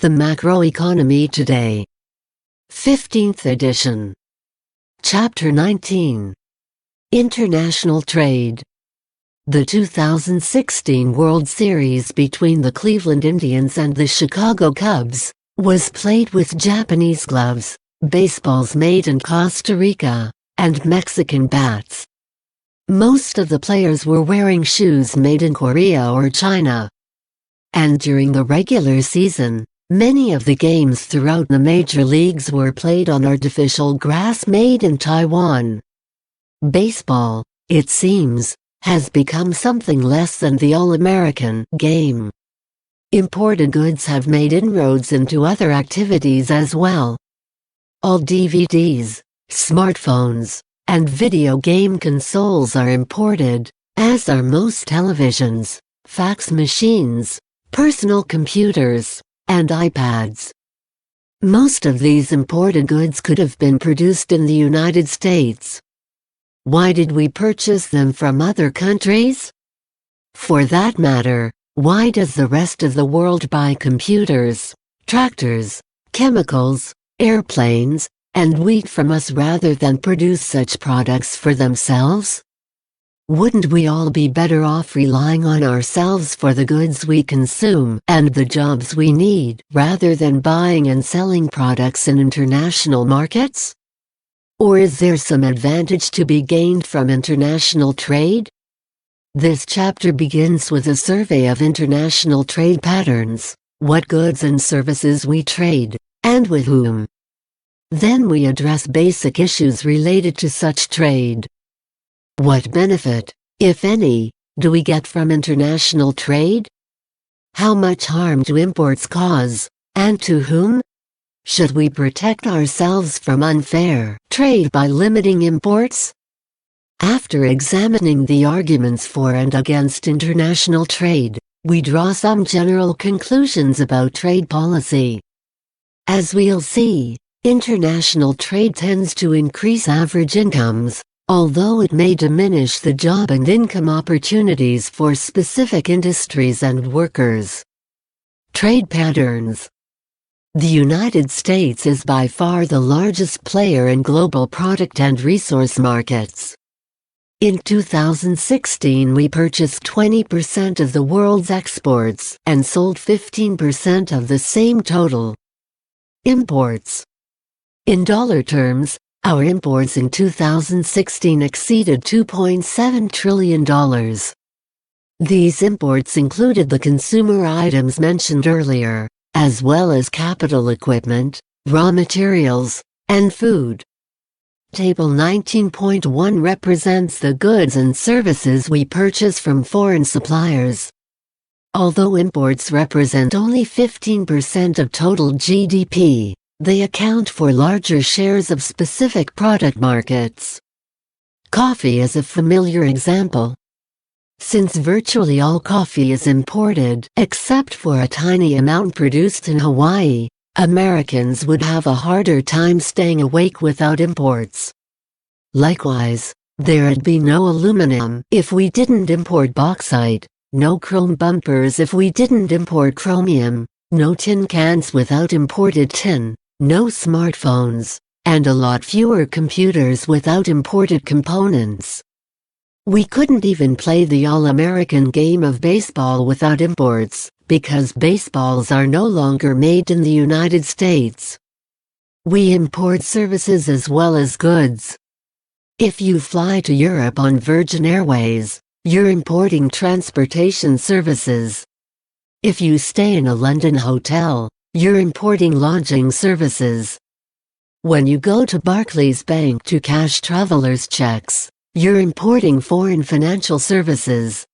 The Macroeconomy Today. 15th edition. Chapter 19. International Trade. The 2016 World Series between the Cleveland Indians and the Chicago Cubs was played with Japanese gloves, baseballs made in Costa Rica, and Mexican bats. Most of the players were wearing shoes made in Korea or China. And during the regular season, many of the games throughout the major leagues were played on artificial grass made in Taiwan. Baseball, it seems, has become something less than the all-American game. Imported goods have made inroads into other activities as well. All DVDs, smartphones, and video game consoles are imported, as are most televisions, fax machines, personal computers, and iPads. Most of these imported goods could have been produced in the United States. Why did we purchase them from other countries? For that matter, why does the rest of the world buy computers, tractors, chemicals, airplanes, and wheat from us rather than produce such products for themselves? Wouldn't we all be better off relying on ourselves for the goods we consume and the jobs we need, rather than buying and selling products in international markets? Or is there some advantage to be gained from international trade? This chapter begins with a survey of international trade patterns, what goods and services we trade, and with whom. Then we address basic issues related to such trade. What benefit, if any, do we get from international trade? How much harm do imports cause, and to whom? Should we protect ourselves from unfair trade by limiting imports? After examining the arguments for and against international trade, we draw some general conclusions about trade policy. As we'll see, international trade tends to increase average incomes, although it may diminish the job and income opportunities for specific industries and workers. Trade patterns. The United States is by far the largest player in global product and resource markets. In 2016 we purchased 20% of the world's exports and sold 15% of the same total. Imports. In dollar terms, our imports in 2016 exceeded $2.7 trillion. These imports included the consumer items mentioned earlier, as well as capital equipment, raw materials, and food. Table 19.1 represents the goods and services we purchase from foreign suppliers. Although imports represent only 15% of total GDP, they account for larger shares of specific product markets. Coffee is a familiar example. Since virtually all coffee is imported, except for a tiny amount produced in Hawaii, Americans would have a harder time staying awake without imports. Likewise, there'd be no aluminum if we didn't import bauxite, no chrome bumpers if we didn't import chromium, no tin cans without imported tin, no smartphones, and a lot fewer computers without imported components. We couldn't even play the all-American game of baseball without imports, because baseballs are no longer made in the United States. We import services as well as goods. If you fly to Europe on Virgin Airways, you're importing transportation services. If you stay in a London hotel, you're importing lodging services. When you go to Barclays Bank to cash travelers' checks, you're importing foreign financial services.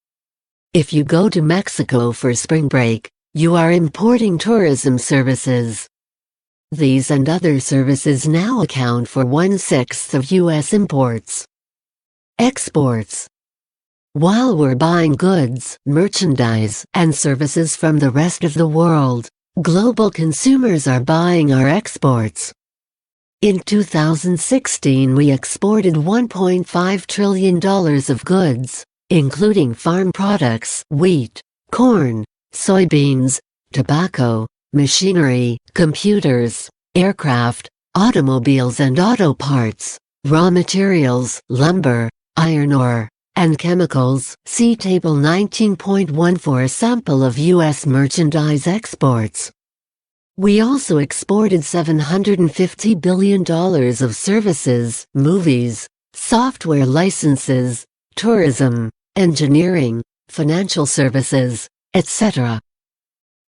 If you go to Mexico for spring break, you are importing tourism services. These and other services now account for 1/6 of U.S. imports. Exports. While we're buying goods, merchandise, and services from the rest of the world, global consumers are buying our exports. In 2016 we exported $1.5 trillion of goods, including farm products, wheat, corn, soybeans, tobacco, machinery, computers, aircraft, automobiles and auto parts, raw materials, lumber, iron ore, and chemicals. See Table 19.1 for a sample of U.S. merchandise exports. We also exported $750 billion of services, movies, software licenses, tourism, engineering, financial services, etc.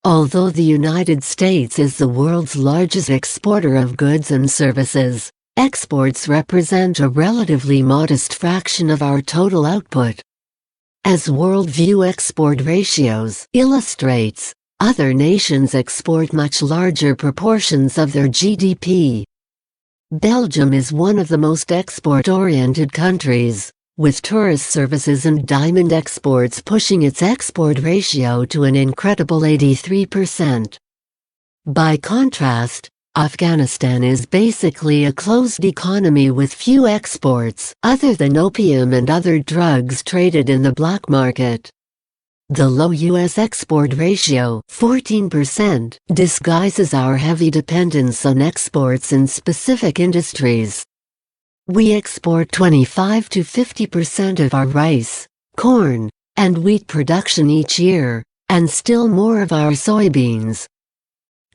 Although the United States is the world's largest exporter of goods and services, exports represent a relatively modest fraction of our total output. As Worldview export ratios illustrates, other nations export much larger proportions of their GDP. Belgium is one of the most export-oriented countries, with tourist services and diamond exports pushing its export ratio to an incredible 83%. By contrast, Afghanistan is basically a closed economy with few exports, other than opium and other drugs traded in the black market. The low U.S. export ratio, 14%, disguises our heavy dependence on exports in specific industries. We export 25 to 50% of our rice, corn, and wheat production each year, and still more of our soybeans.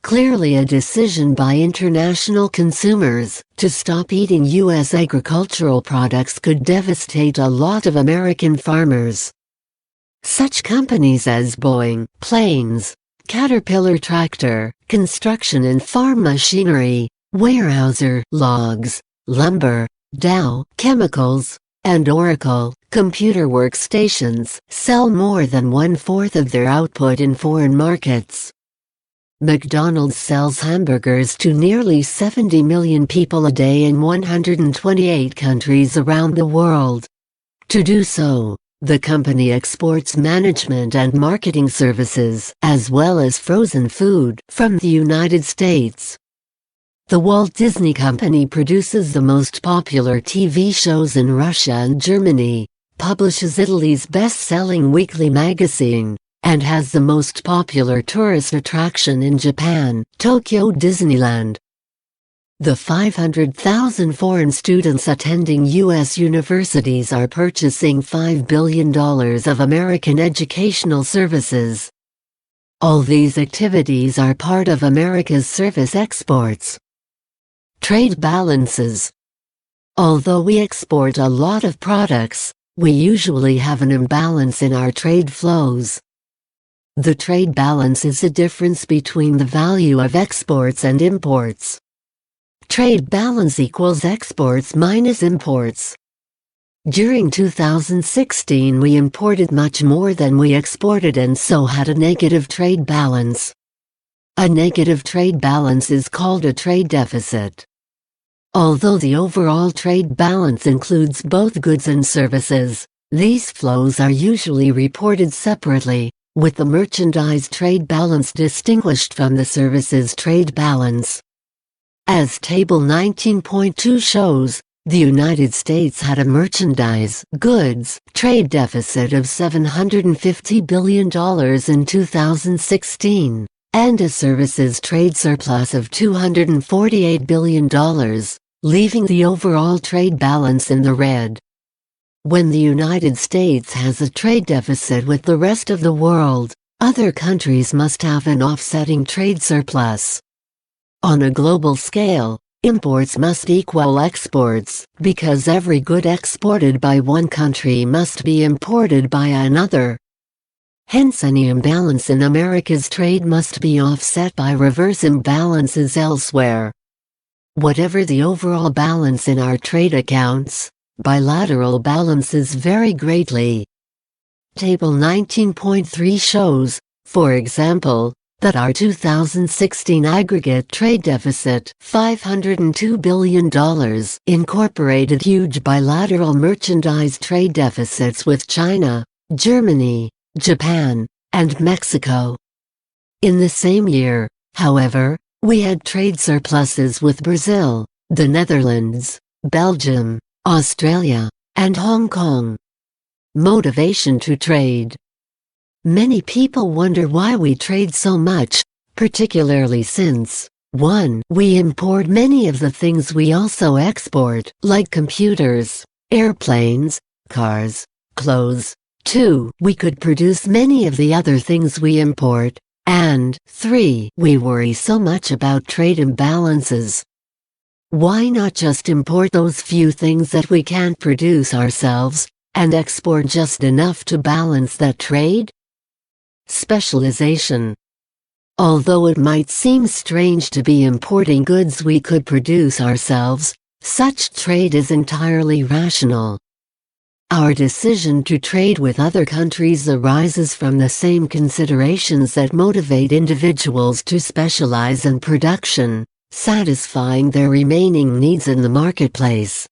Clearly a decision by international consumers to stop eating U.S. agricultural products could devastate a lot of American farmers. Such companies as Boeing, Planes, Caterpillar Tractor, Construction and Farm Machinery, Weyerhaeuser, Logs, Lumber, Dow, Chemicals, and Oracle, Computer Workstations, sell more than 1/4 of their output in foreign markets. McDonald's sells hamburgers to nearly 70 million people a day in 128 countries around the world. To do so, the company exports management and marketing services, as well as frozen food, from the United States. The Walt Disney Company produces the most popular TV shows in Russia and Germany, publishes Italy's best-selling weekly magazine, and has the most popular tourist attraction in Japan, Tokyo Disneyland. The 500,000 foreign students attending U.S. universities are purchasing $5 billion of American educational services. All these activities are part of America's service exports. Trade balances. Although we export a lot of products, we usually have an imbalance in our trade flows. The trade balance is the difference between the value of exports and imports. Trade balance equals exports minus imports. During 2016 we imported much more than we exported and so had a negative trade balance. A negative trade balance is called a trade deficit. Although the overall trade balance includes both goods and services, these flows are usually reported separately, with the merchandise trade balance distinguished from the services trade balance. As Table 19.2 shows, the United States had a merchandise goods trade deficit of $750 billion in 2016, and a services trade surplus of $248 billion, leaving the overall trade balance in the red. When the United States has a trade deficit with the rest of the world, other countries must have an offsetting trade surplus. On a global scale, imports must equal exports, because every good exported by one country must be imported by another. Hence any imbalance in America's trade must be offset by reverse imbalances elsewhere. Whatever the overall balance in our trade accounts, bilateral balances vary greatly. Table 19.3 shows, for example, that our 2016 aggregate trade deficit, $502 billion, incorporated huge bilateral merchandise trade deficits with China, Germany, Japan, and Mexico. In the same year, however, we had trade surpluses with Brazil, the Netherlands, Belgium, Australia, and Hong Kong. Motivation to trade. Many people wonder why we trade so much, particularly since 1. We import many of the things we also export, like computers, airplanes, cars, clothes. 2. We could produce many of the other things we import. And 3. We worry so much about trade imbalances. Why not just import those few things that we can't produce ourselves, and export just enough to balance that trade? Specialization. Although it might seem strange to be importing goods we could produce ourselves, such trade is entirely rational. Our decision to trade with other countries arises from the same considerations that motivate individuals to specialize in production, satisfying their remaining needs in the marketplace.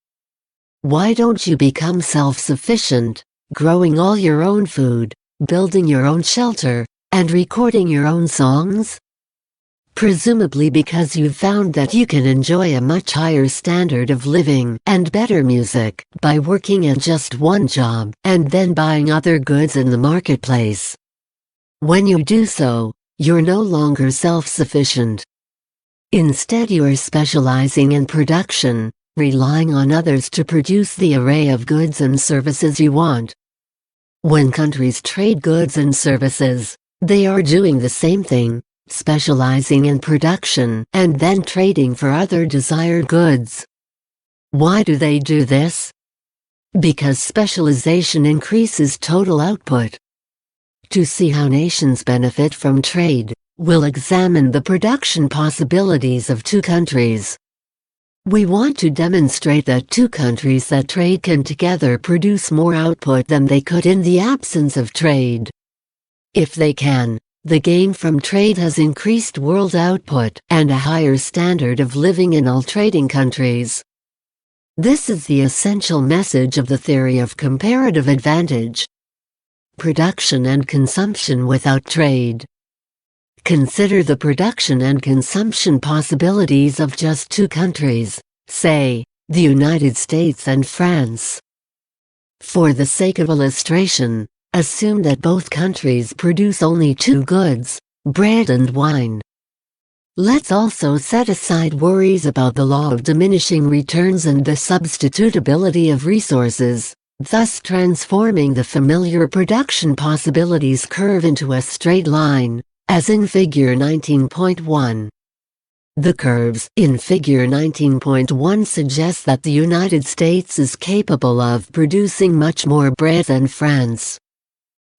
Why don't you become self-sufficient, growing all your own food, building your own shelter, and recording your own songs? Presumably because you've found that you can enjoy a much higher standard of living and better music by working at just one job and then buying other goods in the marketplace. When you do so, you're no longer self-sufficient. Instead, you are specializing in production, relying on others to produce the array of goods and services you want. When countries trade goods and services, they are doing the same thing, specializing in production and then trading for other desired goods. Why do they do this? Because specialization increases total output. To see how nations benefit from trade, we'll examine the production possibilities of two countries. We want to demonstrate that two countries that trade can together produce more output than they could in the absence of trade. If they can, the gain from trade has increased world output and a higher standard of living in all trading countries. This is the essential message of the theory of comparative advantage. Production and consumption without trade. Consider the production and consumption possibilities of just two countries, say, the United States and France. For the sake of illustration, assume that both countries produce only two goods, bread and wine. Let's also set aside worries about the law of diminishing returns and the substitutability of resources, thus transforming the familiar production possibilities curve into a straight line, as in Figure 19.1. The curves in Figure 19.1 suggest that the United States is capable of producing much more bread than France.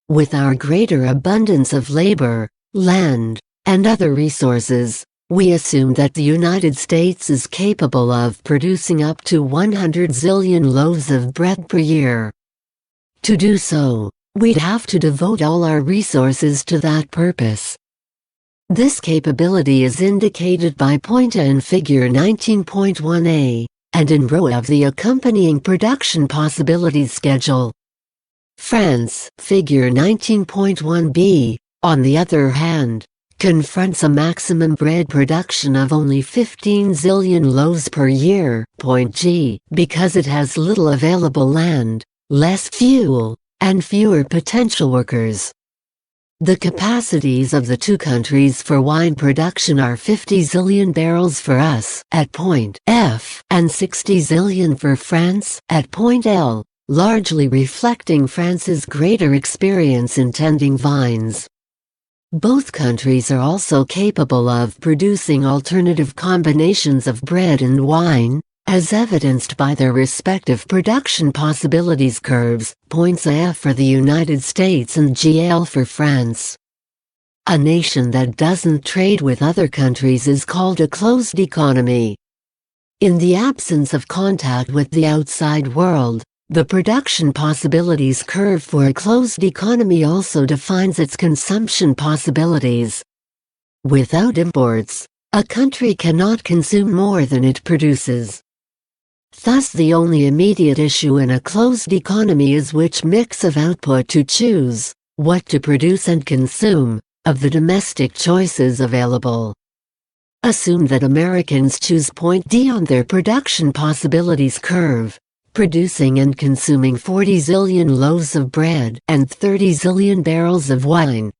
With our greater abundance of labor, land, and other resources, we assume that the United States is capable of producing up to 100 zillion loaves of bread per year. To do so, we'd have to devote all our resources to that purpose. This capability is indicated by point A in Figure 19.1a, and in row of the accompanying production possibilities schedule. France, Figure 19.1b, on the other hand, confronts a maximum bread production of only 15 zillion loaves per year, point G, because it has little available land, less fuel, and fewer potential workers. The capacities of the two countries for wine production are 50 zillion barrels for us at point F and 60 zillion for France at point L, largely reflecting France's greater experience in tending vines. Both countries are also capable of producing alternative combinations of bread and wine, as evidenced by their respective production possibilities curves, points F for the United States and GL for France. A nation that doesn't trade with other countries is called a closed economy. In the absence of contact with the outside world, the production possibilities curve for a closed economy also defines its consumption possibilities. Without imports, a country cannot consume more than it produces. Thus, the only immediate issue in a closed economy is which mix of output to choose, what to produce and consume, of the domestic choices available. Assume that Americans choose point D on their production possibilities curve, producing and consuming 40 zillion loaves of bread and 30 zillion barrels of wine.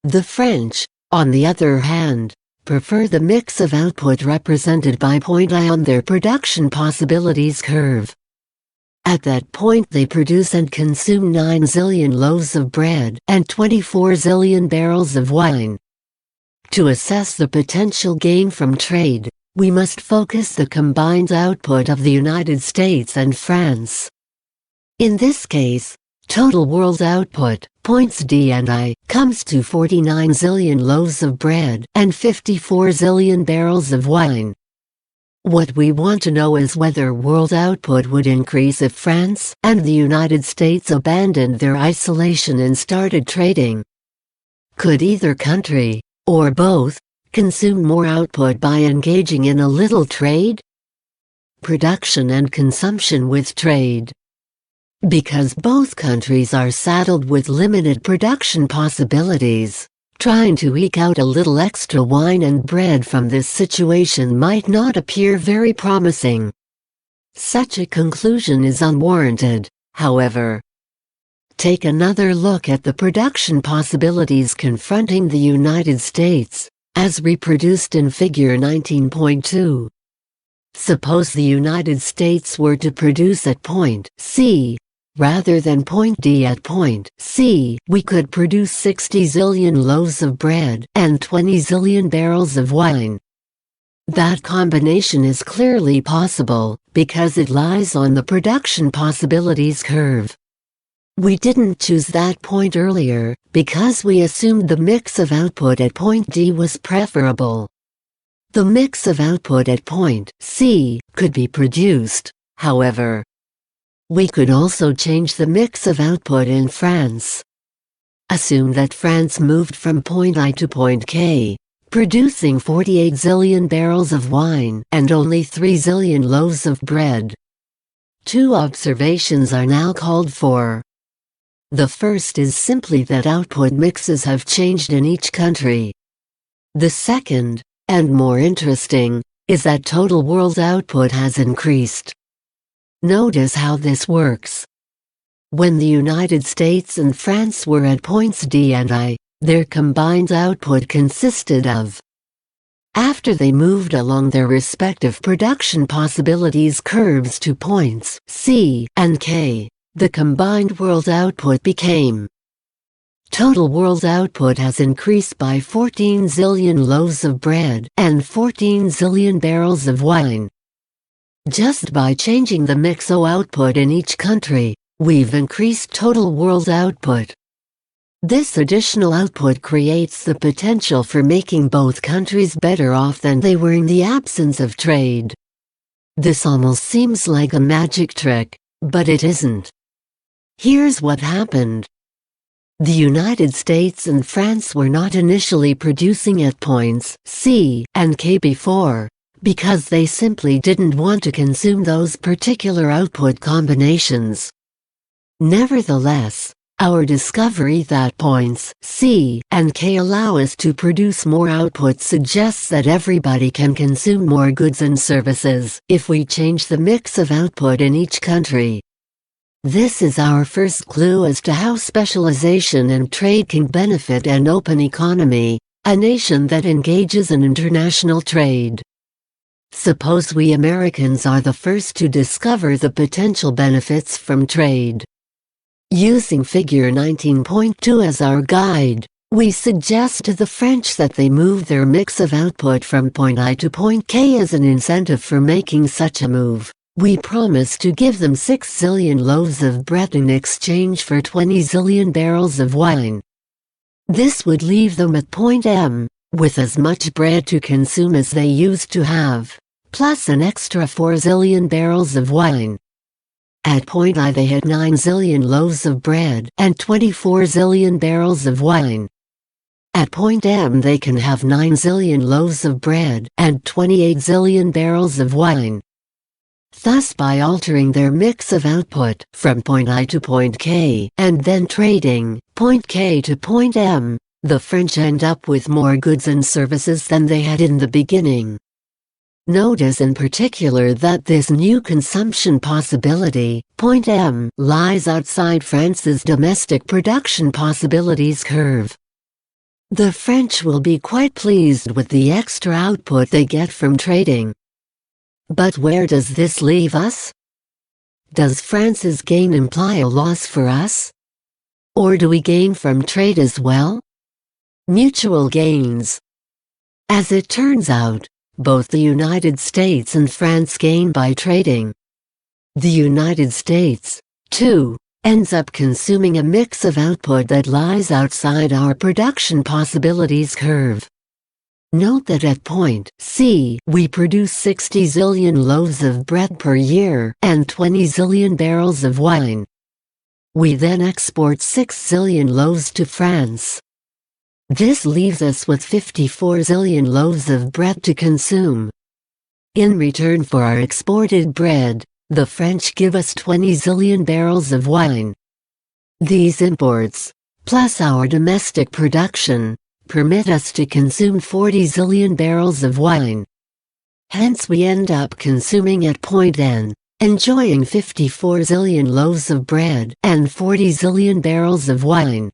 The French, on the other hand, prefer the mix of output represented by point I on their production possibilities curve. At that point they produce and consume 9 zillion loaves of bread and 24 zillion barrels of wine. To assess the potential gain from trade, we must focus the combined output of the United States and France. In this case, total world output, points D and I, comes to 49 zillion loaves of bread and 54 zillion barrels of wine. What we want to know is whether world output would increase if France and the United States abandoned their isolation and started trading. Could either country, or both, consume more output by engaging in a little trade? Production and consumption with trade. Because both countries are saddled with limited production possibilities, trying to eke out a little extra wine and bread from this situation might not appear very promising. Such a conclusion is unwarranted, however. Take another look at the production possibilities confronting the United States, as reproduced in Figure 19.2. Suppose the United States were to produce at point C, rather than point D at point C, we could produce 60 zillion loaves of bread and 20 zillion barrels of wine. That combination is clearly possible, because it lies on the production possibilities curve. We didn't choose that point earlier, because we assumed the mix of output at point D was preferable. The mix of output at point C could be produced, however. We could also change the mix of output in France. Assume that France moved from point I to point K, producing 48 zillion barrels of wine and only 3 zillion loaves of bread. Two observations are now called for. The first is simply that output mixes have changed in each country. The second, and more interesting, is that total world output has increased. Notice how this works. When the United States and France were at points D and I, their combined output consisted of. After they moved along their respective production possibilities curves to points C and K, the combined world output became. Total world output has increased by 14 zillion loaves of bread and 14 zillion barrels of wine. Just by changing the mix of output in each country, we've increased total world output. This additional output creates the potential for making both countries better off than they were in the absence of trade. This almost seems like a magic trick, but it isn't. Here's what happened. The United States and France were not initially producing at points C and K before, because they simply didn't want to consume those particular output combinations. Nevertheless, our discovery that points C and K allow us to produce more output suggests that everybody can consume more goods and services if we change the mix of output in each country. This is our first clue as to how specialization and trade can benefit an open economy, a nation that engages in international trade. Suppose we Americans are the first to discover the potential benefits from trade. Using Figure 19.2 as our guide, we suggest to the French that they move their mix of output from point I to point K as an incentive for making such a move. We promise to give them 6 zillion loaves of bread in exchange for 20 zillion barrels of wine. This would leave them at point M, with as much bread to consume as they used to have, plus an extra 4 zillion barrels of wine. At point I they had 9 zillion loaves of bread and 24 zillion barrels of wine. At point M they can have 9 zillion loaves of bread and 28 zillion barrels of wine. Thus by altering their mix of output from point I to point K and then trading point K to point M, the French end up with more goods and services than they had in the beginning. Notice in particular that this new consumption possibility, point M, lies outside France's domestic production possibilities curve. The French will be quite pleased with the extra output they get from trading. But where does this leave us? Does France's gain imply a loss for us? Or do we gain from trade as well? Mutual gains. As it turns out, both the United States and France gain by trading. The United States, too, ends up consuming a mix of output that lies outside our production possibilities curve. Note that at point C, we produce 60 zillion loaves of bread per year and 20 zillion barrels of wine. We then export 6 zillion loaves to France. This leaves us with 54 zillion loaves of bread to consume. In return for our exported bread, the French give us 20 zillion barrels of wine. These imports, plus our domestic production, permit us to consume 40 zillion barrels of wine. Hence we end up consuming at point N, enjoying 54 zillion loaves of bread and 40 zillion barrels of wine.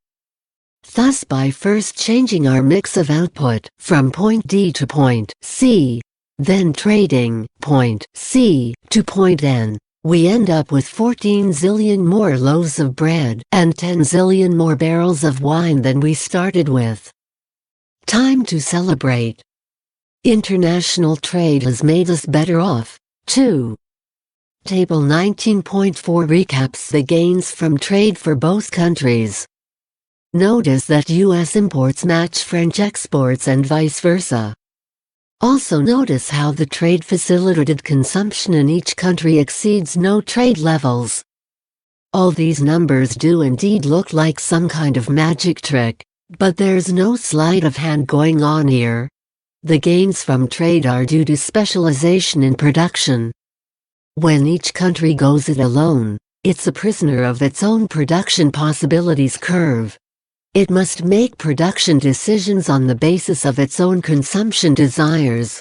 Thus by first changing our mix of output from point D to point C, then trading point C to point N, we end up with 14 zillion more loaves of bread and 10 zillion more barrels of wine than we started with. Time to celebrate. International trade has made us better off, too. Table 19.4 recaps the gains from trade for both countries. Notice that U.S. imports match French exports and vice versa. Also notice how the trade facilitated consumption in each country exceeds no trade levels. All these numbers do indeed look like some kind of magic trick, but there's no sleight of hand going on here. The gains from trade are due to specialization in production. When each country goes it alone, it's a prisoner of its own production possibilities curve. It must make production decisions on the basis of its own consumption desires.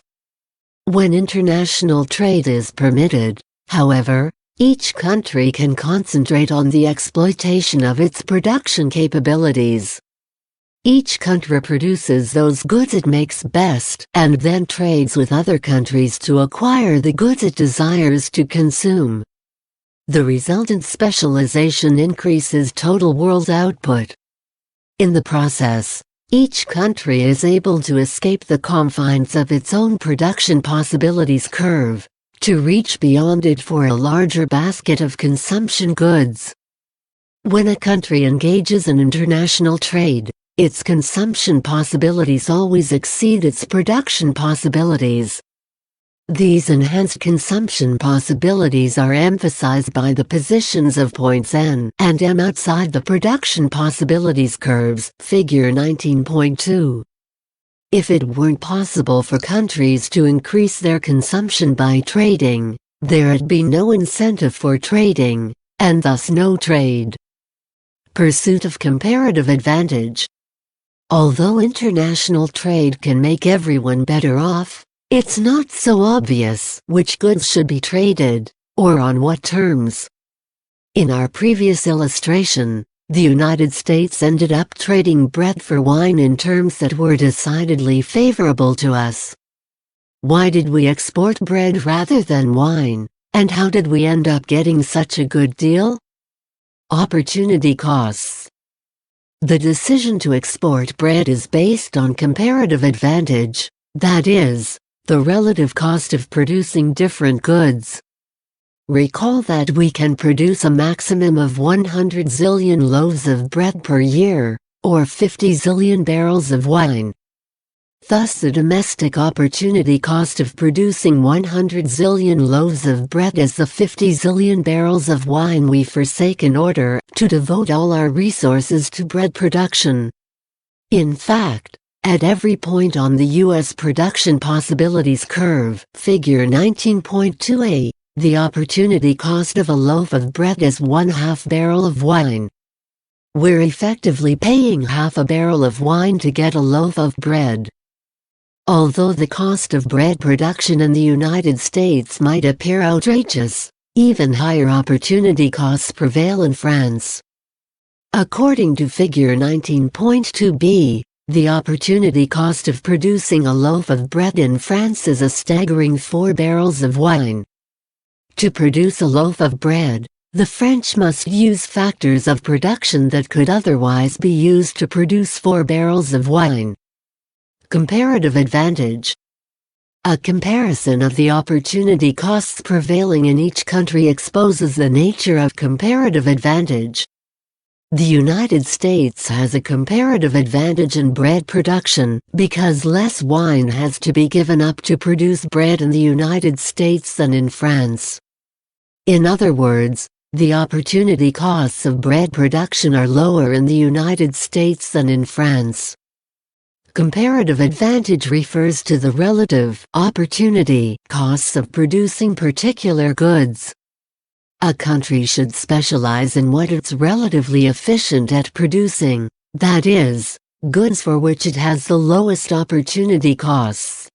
When international trade is permitted, however, each country can concentrate on the exploitation of its production capabilities. Each country produces those goods it makes best and then trades with other countries to acquire the goods it desires to consume. The resultant specialization increases total world output. In the process, each country is able to escape the confines of its own production possibilities curve, to reach beyond it for a larger basket of consumption goods. When a country engages in international trade, its consumption possibilities always exceed its production possibilities. These enhanced consumption possibilities are emphasized by the positions of points N and M outside the production possibilities curves, figure 19.2. If it weren't possible for countries to increase their consumption by trading, there'd be no incentive for trading, and thus no trade. Pursuit of comparative advantage. Although international trade can make everyone better off, it's not so obvious which goods should be traded, or on what terms. In our previous illustration, the United States ended up trading bread for wine in terms that were decidedly favorable to us. Why did we export bread rather than wine, and how did we end up getting such a good deal? Opportunity costs. The decision to export bread is based on comparative advantage, that is, the relative cost of producing different goods. Recall that we can produce a maximum of 100 zillion loaves of bread per year, or 50 zillion barrels of wine. Thus the domestic opportunity cost of producing 100 zillion loaves of bread is the 50 zillion barrels of wine we forsake in order to devote all our resources to bread production. In fact, at every point on the U.S. production possibilities curve, figure 19.2a, the opportunity cost of a loaf of bread is 1/2 barrel of wine. We're effectively paying half a barrel of wine to get a loaf of bread. Although the cost of bread production in the United States might appear outrageous, even higher opportunity costs prevail in France. According to figure 19.2b, The opportunity cost of producing a loaf of bread in France is a staggering 4 barrels of wine. To produce a loaf of bread, the French must use factors of production that could otherwise be used to produce 4 barrels of wine. Comparative advantage. A comparison of the opportunity costs prevailing in each country exposes the nature of comparative advantage. The United States has a comparative advantage in bread production because less wine has to be given up to produce bread in the United States than in France. In other words, the opportunity costs of bread production are lower in the United States than in France. Comparative advantage refers to the relative opportunity costs of producing particular goods. A country should specialize in what it's relatively efficient at producing, that is, goods for which it has the lowest opportunity costs.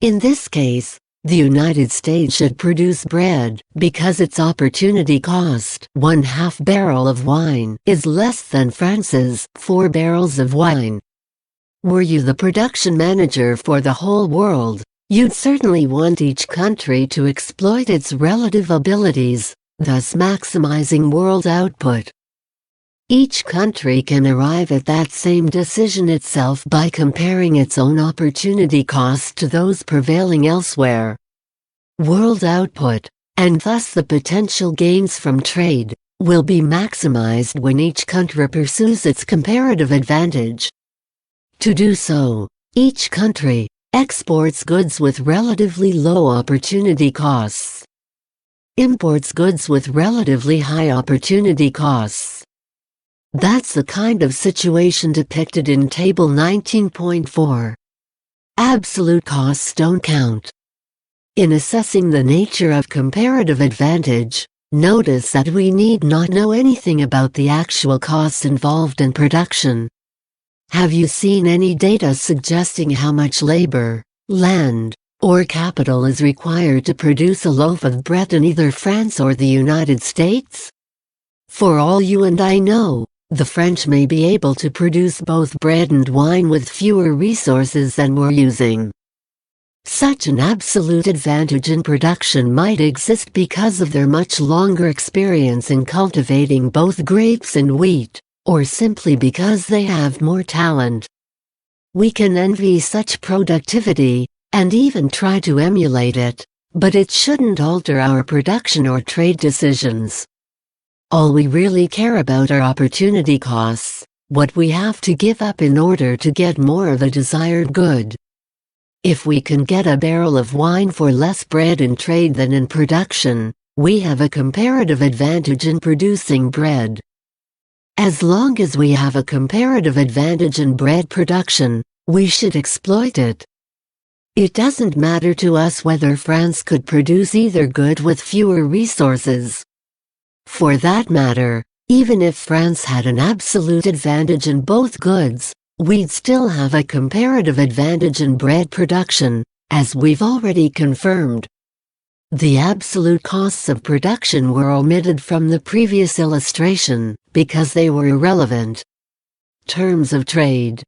In this case, the United States should produce bread because its opportunity cost, 1/2 barrel of wine, is less than France's 4 barrels of wine. Were you the production manager for the whole world, you'd certainly want each country to exploit its relative abilities, thus maximizing world output. Each country can arrive at that same decision itself by comparing its own opportunity costs to those prevailing elsewhere. World output, and thus the potential gains from trade, will be maximized when each country pursues its comparative advantage. To do so, each country exports goods with relatively low opportunity costs, imports goods with relatively high opportunity costs. That's the kind of situation depicted in Table 19.4. Absolute costs don't count. In assessing the nature of comparative advantage, notice that we need not know anything about the actual costs involved in production. Have you seen any data suggesting how much labor, land, or capital is required to produce a loaf of bread in either France or the United States? For all you and I know, the French may be able to produce both bread and wine with fewer resources than we're using. Such an absolute advantage in production might exist because of their much longer experience in cultivating both grapes and wheat, or simply because they have more talent. We can envy such productivity, and even try to emulate it, but it shouldn't alter our production or trade decisions. All we really care about are opportunity costs, what we have to give up in order to get more of a desired good. If we can get a barrel of wine for less bread in trade than in production, we have a comparative advantage in producing bread. As long as we have a comparative advantage in bread production, we should exploit it. It doesn't matter to us whether France could produce either good with fewer resources. For that matter, even if France had an absolute advantage in both goods, we'd still have a comparative advantage in bread production, as we've already confirmed. The absolute costs of production were omitted from the previous illustration, because they were irrelevant. Terms of trade.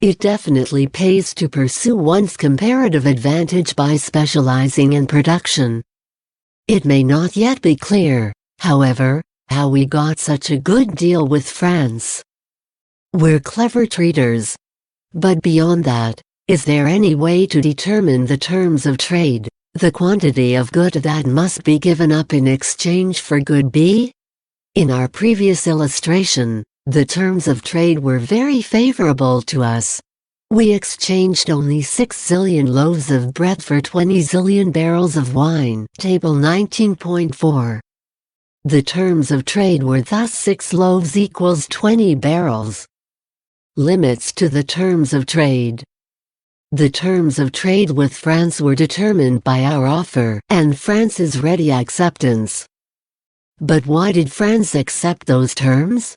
It definitely pays to pursue one's comparative advantage by specializing in production. It may not yet be clear, however, how we got such a good deal with France. We're clever traders. But beyond that, is there any way to determine the terms of trade, the quantity of good that must be given up in exchange for good B? In our previous illustration, the terms of trade were very favorable to us. We exchanged only 6 zillion loaves of bread for 20 zillion barrels of wine. Table 19.4. The terms of trade were thus 6 loaves equals 20 barrels. Limits to the terms of trade. The terms of trade with France were determined by our offer and France's ready acceptance. But why did France accept those terms?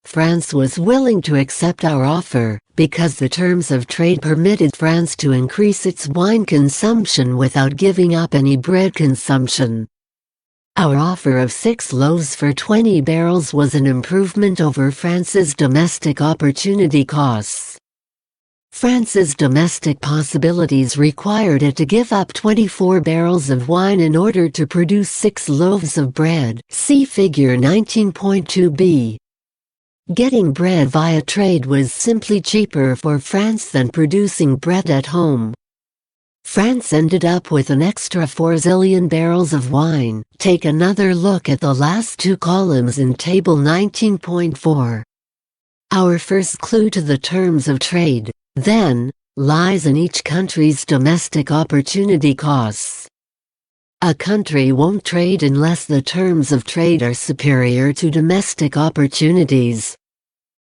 France was willing to accept our offer because the terms of trade permitted France to increase its wine consumption without giving up any bread consumption. Our offer of 6 loaves for 20 barrels was an improvement over France's domestic opportunity costs. France's domestic possibilities required it to give up 24 barrels of wine in order to produce 6 loaves of bread. See Figure 19.2b. Getting bread via trade was simply cheaper for France than producing bread at home. France ended up with an extra 4 zillion barrels of wine. Take another look at the last 2 columns in Table 19.4. Our first clue to the terms of trade, then, lies in each country's domestic opportunity costs. A country won't trade unless the terms of trade are superior to domestic opportunities.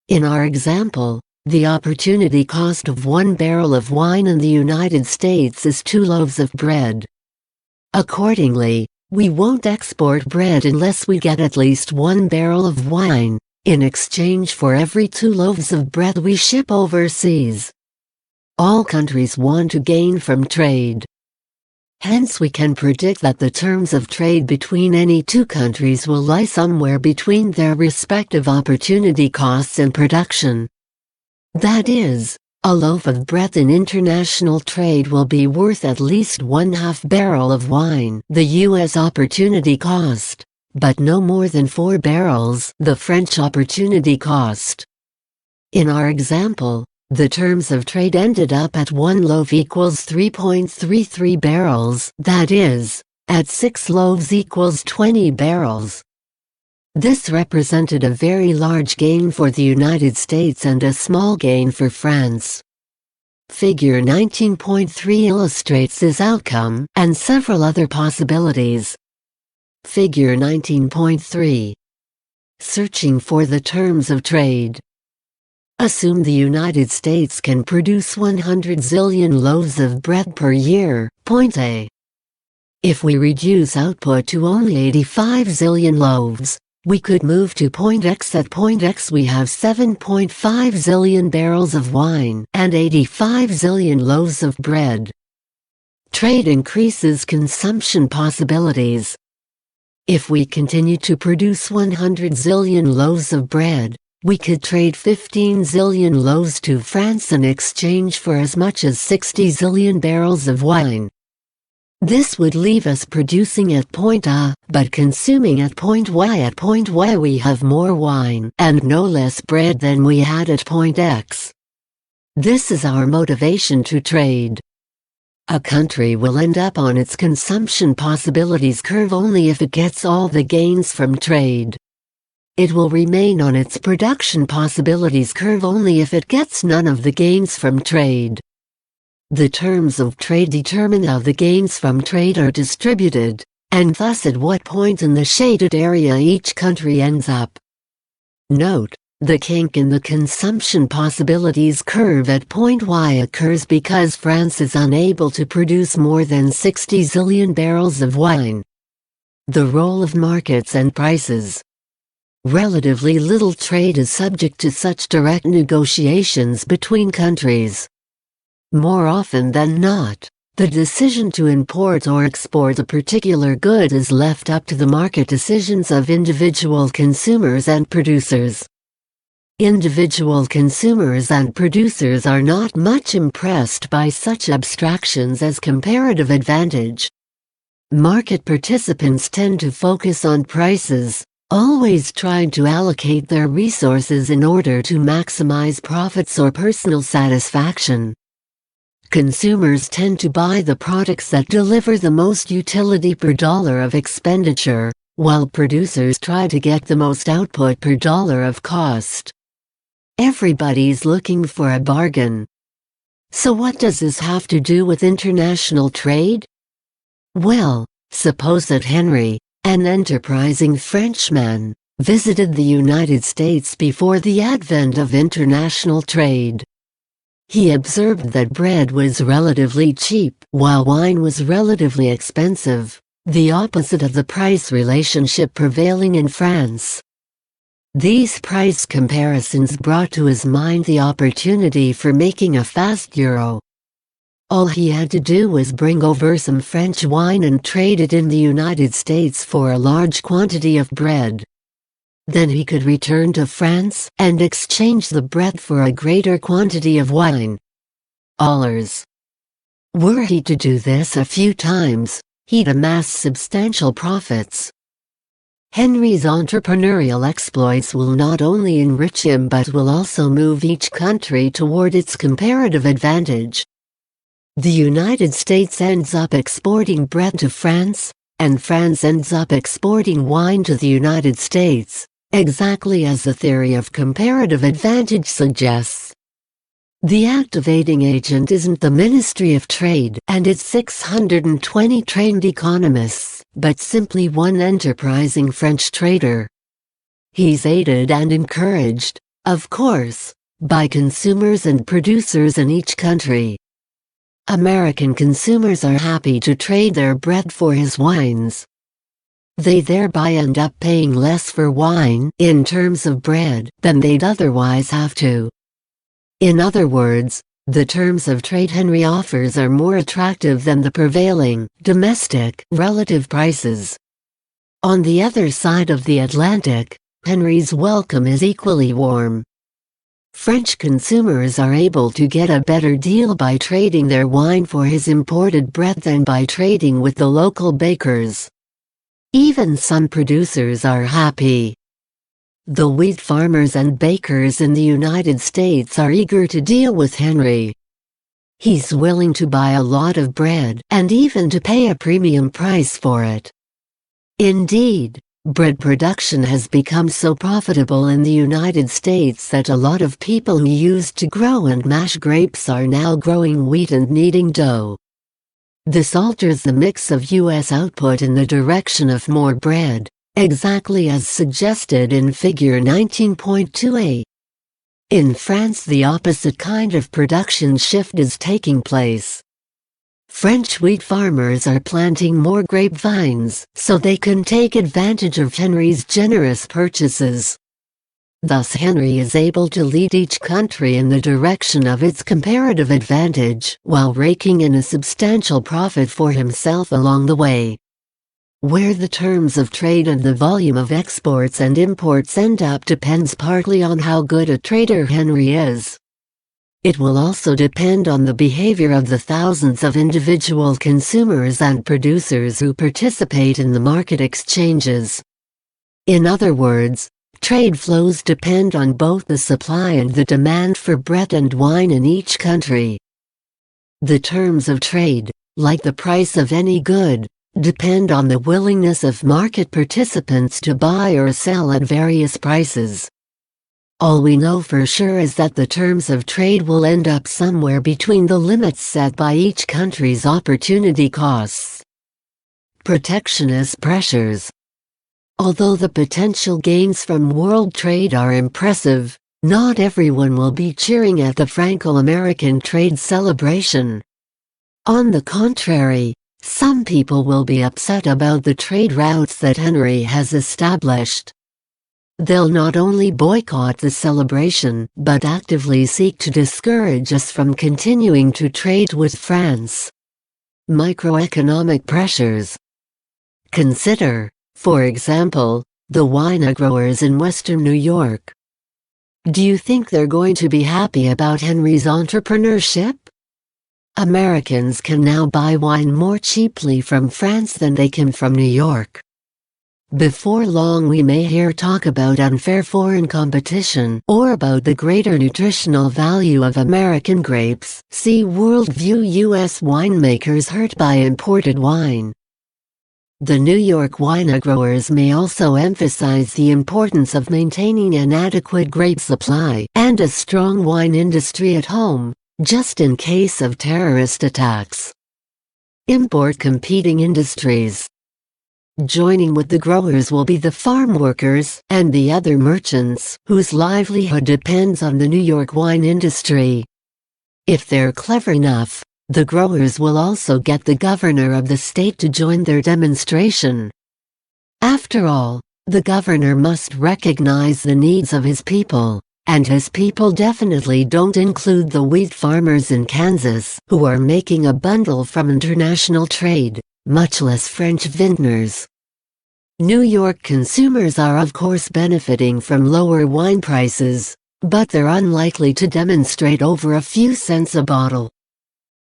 In our example, the opportunity cost of 1 barrel of wine in the United States is 2 loaves of bread. Accordingly, we won't export bread unless we get at least 1 barrel of wine, in exchange for every 2 loaves of bread we ship overseas. All countries want to gain from trade. Hence we can predict that the terms of trade between any 2 countries will lie somewhere between their respective opportunity costs and production. That is, a loaf of bread in international trade will be worth at least 1/2 barrel of wine, the U.S. opportunity cost, but no more than 4 barrels, the French opportunity cost. In our example, the terms of trade ended up at 1 loaf equals 3.33 barrels, that is, at 6 loaves equals 20 barrels. This represented a very large gain for the United States and a small gain for France. Figure 19.3 illustrates this outcome and several other possibilities. Figure 19.3. Searching for the terms of trade. Assume the United States can produce 100 zillion loaves of bread per year, point A. If we reduce output to only 85 zillion loaves, we could move to point X. At point X we have 7.5 zillion barrels of wine and 85 zillion loaves of bread. Trade increases consumption possibilities. If we continue to produce 100 zillion loaves of bread, we could trade 15 zillion loaves to France in exchange for as much as 60 zillion barrels of wine. This would leave us producing at point A, but consuming at point Y. At point Y we have more wine and no less bread than we had at point X. This is our motivation to trade. A country will end up on its consumption possibilities curve only if it gets all the gains from trade. It will remain on its production possibilities curve only if it gets none of the gains from trade. The terms of trade determine how the gains from trade are distributed, and thus at what point in the shaded area each country ends up. Note, the kink in the consumption possibilities curve at point Y occurs because France is unable to produce more than 60 zillion barrels of wine. The role of markets and prices. Relatively little trade is subject to such direct negotiations between countries. More often than not, the decision to import or export a particular good is left up to the market decisions of individual consumers and producers. Individual consumers and producers are not much impressed by such abstractions as comparative advantage. Market participants tend to focus on prices, always trying to allocate their resources in order to maximize profits or personal satisfaction. Consumers tend to buy the products that deliver the most utility per dollar of expenditure, while producers try to get the most output per dollar of cost. Everybody's looking for a bargain. So what does this have to do with international trade? Well, suppose that Henry, an enterprising Frenchman, visited the United States before the advent of international trade. He observed that bread was relatively cheap, while wine was relatively expensive, the opposite of the price relationship prevailing in France. These price comparisons brought to his mind the opportunity for making a fast euro. All he had to do was bring over some French wine and trade it in the United States for a large quantity of bread. Then he could return to France and exchange the bread for a greater quantity of wine. Allers. Were he to do this a few times, he'd amass substantial profits. Henry's entrepreneurial exploits will not only enrich him but will also move each country toward its comparative advantage. The United States ends up exporting bread to France, and France ends up exporting wine to the United States, exactly as the theory of comparative advantage suggests. The activating agent isn't the Ministry of Trade and its 620 trained economists, but simply one enterprising French trader. He's aided and encouraged, of course, by consumers and producers in each country. American consumers are happy to trade their bread for his wines. They thereby end up paying less for wine in terms of bread than they'd otherwise have to. In other words, the terms of trade Henry offers are more attractive than the prevailing, domestic, relative prices. On the other side of the Atlantic, Henry's welcome is equally warm. French consumers are able to get a better deal by trading their wine for his imported bread than by trading with the local bakers. Even some producers are happy. The wheat farmers and bakers in the United States are eager to deal with Henry. He's willing to buy a lot of bread and even to pay a premium price for it. Indeed, bread production has become so profitable in the United States that a lot of people who used to grow and mash grapes are now growing wheat and kneading dough. This alters the mix of U.S. output in the direction of more bread, exactly as suggested in Figure 19.2a. In France, the opposite kind of production shift is taking place. French wheat farmers are planting more grapevines so they can take advantage of Henry's generous purchases. Thus Henry is able to lead each country in the direction of its comparative advantage while raking in a substantial profit for himself along the way. Where the terms of trade and the volume of exports and imports end up depends partly on how good a trader Henry is. It will also depend on the behavior of the thousands of individual consumers and producers who participate in the market exchanges. In other words, trade flows depend on both the supply and the demand for bread and wine in each country. The terms of trade, like the price of any good, depend on the willingness of market participants to buy or sell at various prices. All we know for sure is that the terms of trade will end up somewhere between the limits set by each country's opportunity costs. Protectionist pressures. Although the potential gains from world trade are impressive, not everyone will be cheering at the Franco-American trade celebration. On the contrary, some people will be upset about the trade routes that Henry has established. They'll not only boycott the celebration but actively seek to discourage us from continuing to trade with France. Microeconomic pressures. Consider, for example, the wine growers in western New York. Do you think they're going to be happy about Henry's entrepreneurship? Americans can now buy wine more cheaply from France than they can from New York. Before long we may hear talk about unfair foreign competition or about the greater nutritional value of American grapes. See Worldview. U.S. winemakers hurt by imported wine. The New York wine growers may also emphasize the importance of maintaining an adequate grape supply and a strong wine industry at home, just in case of terrorist attacks. Import competing industries. Joining with the growers will be the farm workers and the other merchants whose livelihood depends on the New York wine industry. If they're clever enough, the growers will also get the governor of the state to join their demonstration. After all, the governor must recognize the needs of his people. And his people definitely don't include the wheat farmers in Kansas who are making a bundle from international trade, much less French vintners. New York consumers are of course benefiting from lower wine prices, but they're unlikely to demonstrate over a few cents a bottle.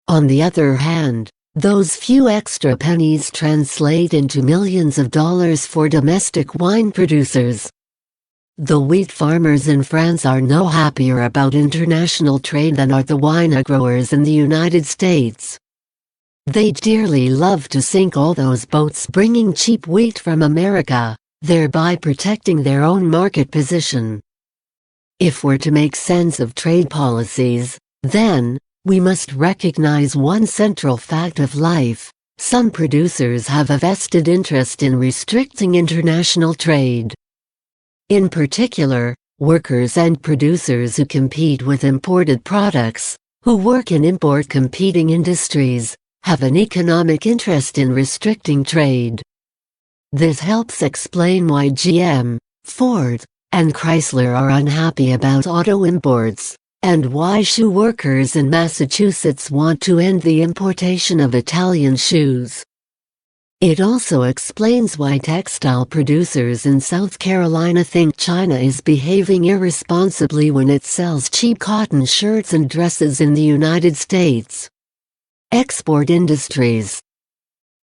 On the other hand, those few extra pennies translate into millions of dollars for domestic wine producers. The wheat farmers in France are no happier about international trade than are the wine growers in the United States. They'd dearly love to sink all those boats bringing cheap wheat from America, thereby protecting their own market position. If we're to make sense of trade policies, then, we must recognize one central fact of life: some producers have a vested interest in restricting international trade. In particular, workers and producers who compete with imported products, who work in import-competing industries, have an economic interest in restricting trade. This helps explain why GM, Ford, and Chrysler are unhappy about auto imports, and why shoe workers in Massachusetts want to end the importation of Italian shoes. It also explains why textile producers in South Carolina think China is behaving irresponsibly when it sells cheap cotton shirts and dresses in the United States. Export industries.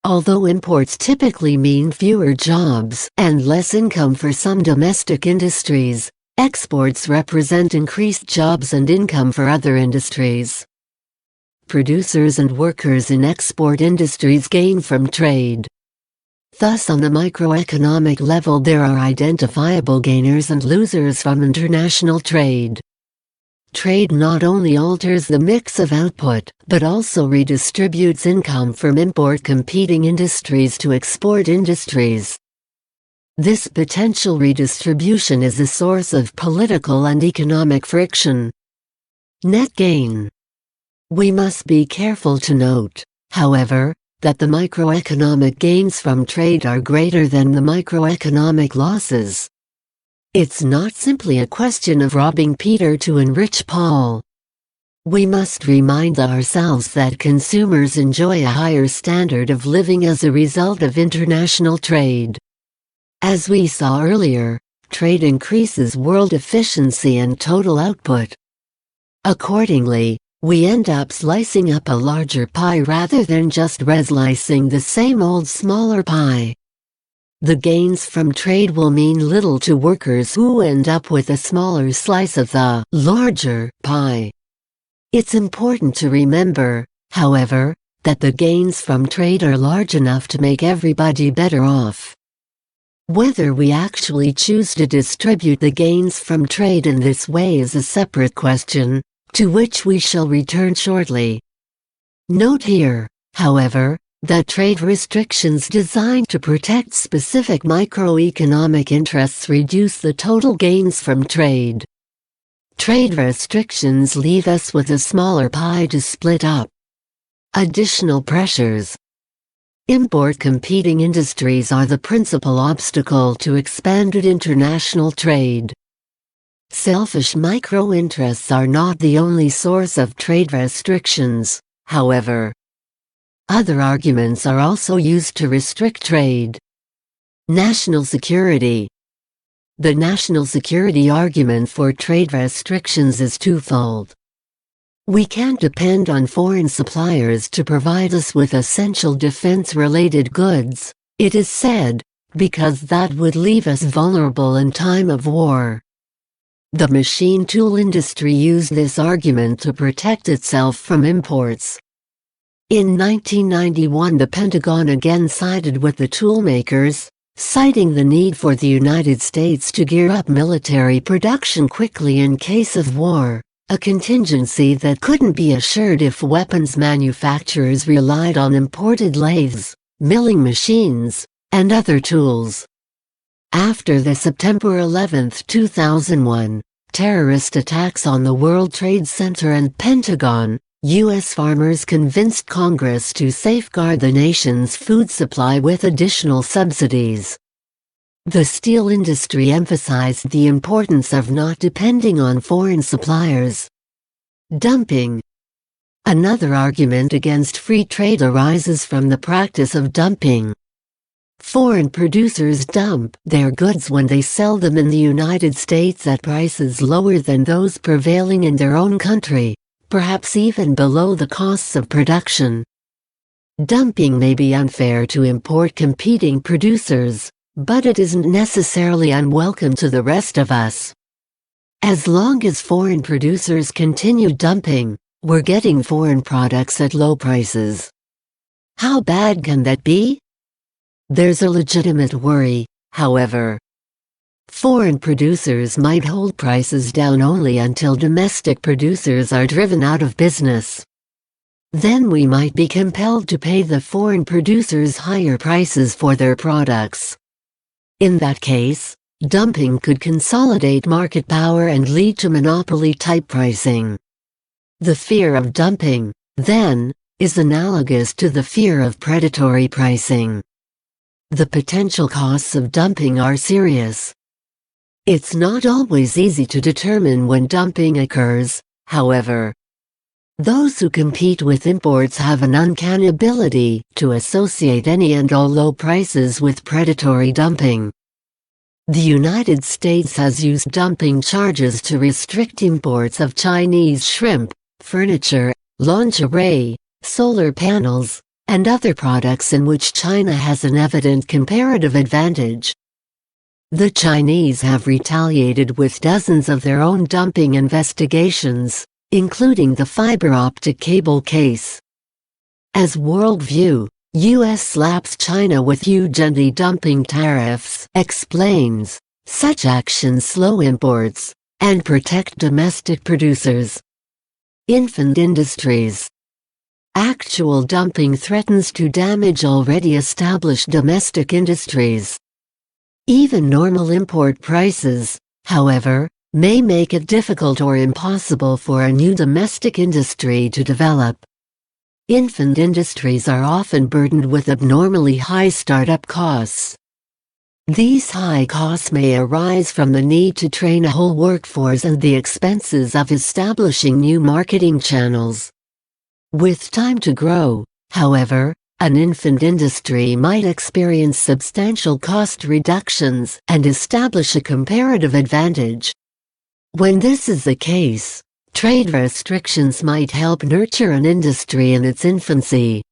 Although imports typically mean fewer jobs and less income for some domestic industries, exports represent increased jobs and income for other industries. Producers and workers in export industries gain from trade. Thus, on the microeconomic level, there are identifiable gainers and losers from international trade. Trade not only alters the mix of output, but also redistributes income from import-competing industries to export industries. This potential redistribution is a source of political and economic friction. Net gain. We must be careful to note, however, that the microeconomic gains from trade are greater than the microeconomic losses. It's not simply a question of robbing Peter to enrich Paul. We must remind ourselves that consumers enjoy a higher standard of living as a result of international trade. As we saw earlier, trade increases world efficiency and total output. Accordingly, we end up slicing up a larger pie rather than just reslicing the same old smaller pie. The gains from trade will mean little to workers who end up with a smaller slice of the larger pie. It's important to remember, however, that the gains from trade are large enough to make everybody better off. Whether we actually choose to distribute the gains from trade in this way is a separate question, to which we shall return shortly. Note here, however, that trade restrictions designed to protect specific microeconomic interests reduce the total gains from trade. Trade restrictions leave us with a smaller pie to split up. Additional pressures. Import-competing industries are the principal obstacle to expanded international trade. Selfish micro-interests are not the only source of trade restrictions, however. Other arguments are also used to restrict trade. National security. The national security argument for trade restrictions is twofold. We can't depend on foreign suppliers to provide us with essential defense-related goods, it is said, because that would leave us vulnerable in time of war. The machine tool industry used this argument to protect itself from imports. In 1991, the Pentagon again sided with the toolmakers, citing the need for the United States to gear up military production quickly in case of war, a contingency that couldn't be assured if weapons manufacturers relied on imported lathes, milling machines, and other tools. After the September 11, 2001, terrorist attacks on the World Trade Center and Pentagon, U.S. farmers convinced Congress to safeguard the nation's food supply with additional subsidies. The steel industry emphasized the importance of not depending on foreign suppliers. Dumping. Another argument against free trade arises from the practice of dumping. Foreign producers dump their goods when they sell them in the United States at prices lower than those prevailing in their own country, perhaps even below the costs of production. Dumping may be unfair to import competing producers, but it isn't necessarily unwelcome to the rest of us. As long as foreign producers continue dumping, we're getting foreign products at low prices. How bad can that be? There's a legitimate worry, however. Foreign producers might hold prices down only until domestic producers are driven out of business. Then we might be compelled to pay the foreign producers higher prices for their products. In that case, dumping could consolidate market power and lead to monopoly-type pricing. The fear of dumping, then, is analogous to the fear of predatory pricing. The potential costs of dumping are serious. It's not always easy to determine when dumping occurs, however. Those who compete with imports have an uncanny ability to associate any and all low prices with predatory dumping. The United States has used dumping charges to restrict imports of Chinese shrimp, furniture, lingerie, solar panels, and other products in which China has an evident comparative advantage. The Chinese have retaliated with dozens of their own dumping investigations, including the fiber optic cable case. As Worldview, U.S. slaps China with huge anti-dumping tariffs, explains, such actions slow imports and protect domestic producers. Infant industries. Actual dumping threatens to damage already established domestic industries. Even normal import prices, however, may make it difficult or impossible for a new domestic industry to develop. Infant industries are often burdened with abnormally high startup costs. These high costs may arise from the need to train a whole workforce and the expenses of establishing new marketing channels. With time to grow, however, an infant industry might experience substantial cost reductions and establish a comparative advantage. When this is the case, trade restrictions might help nurture an industry in its infancy.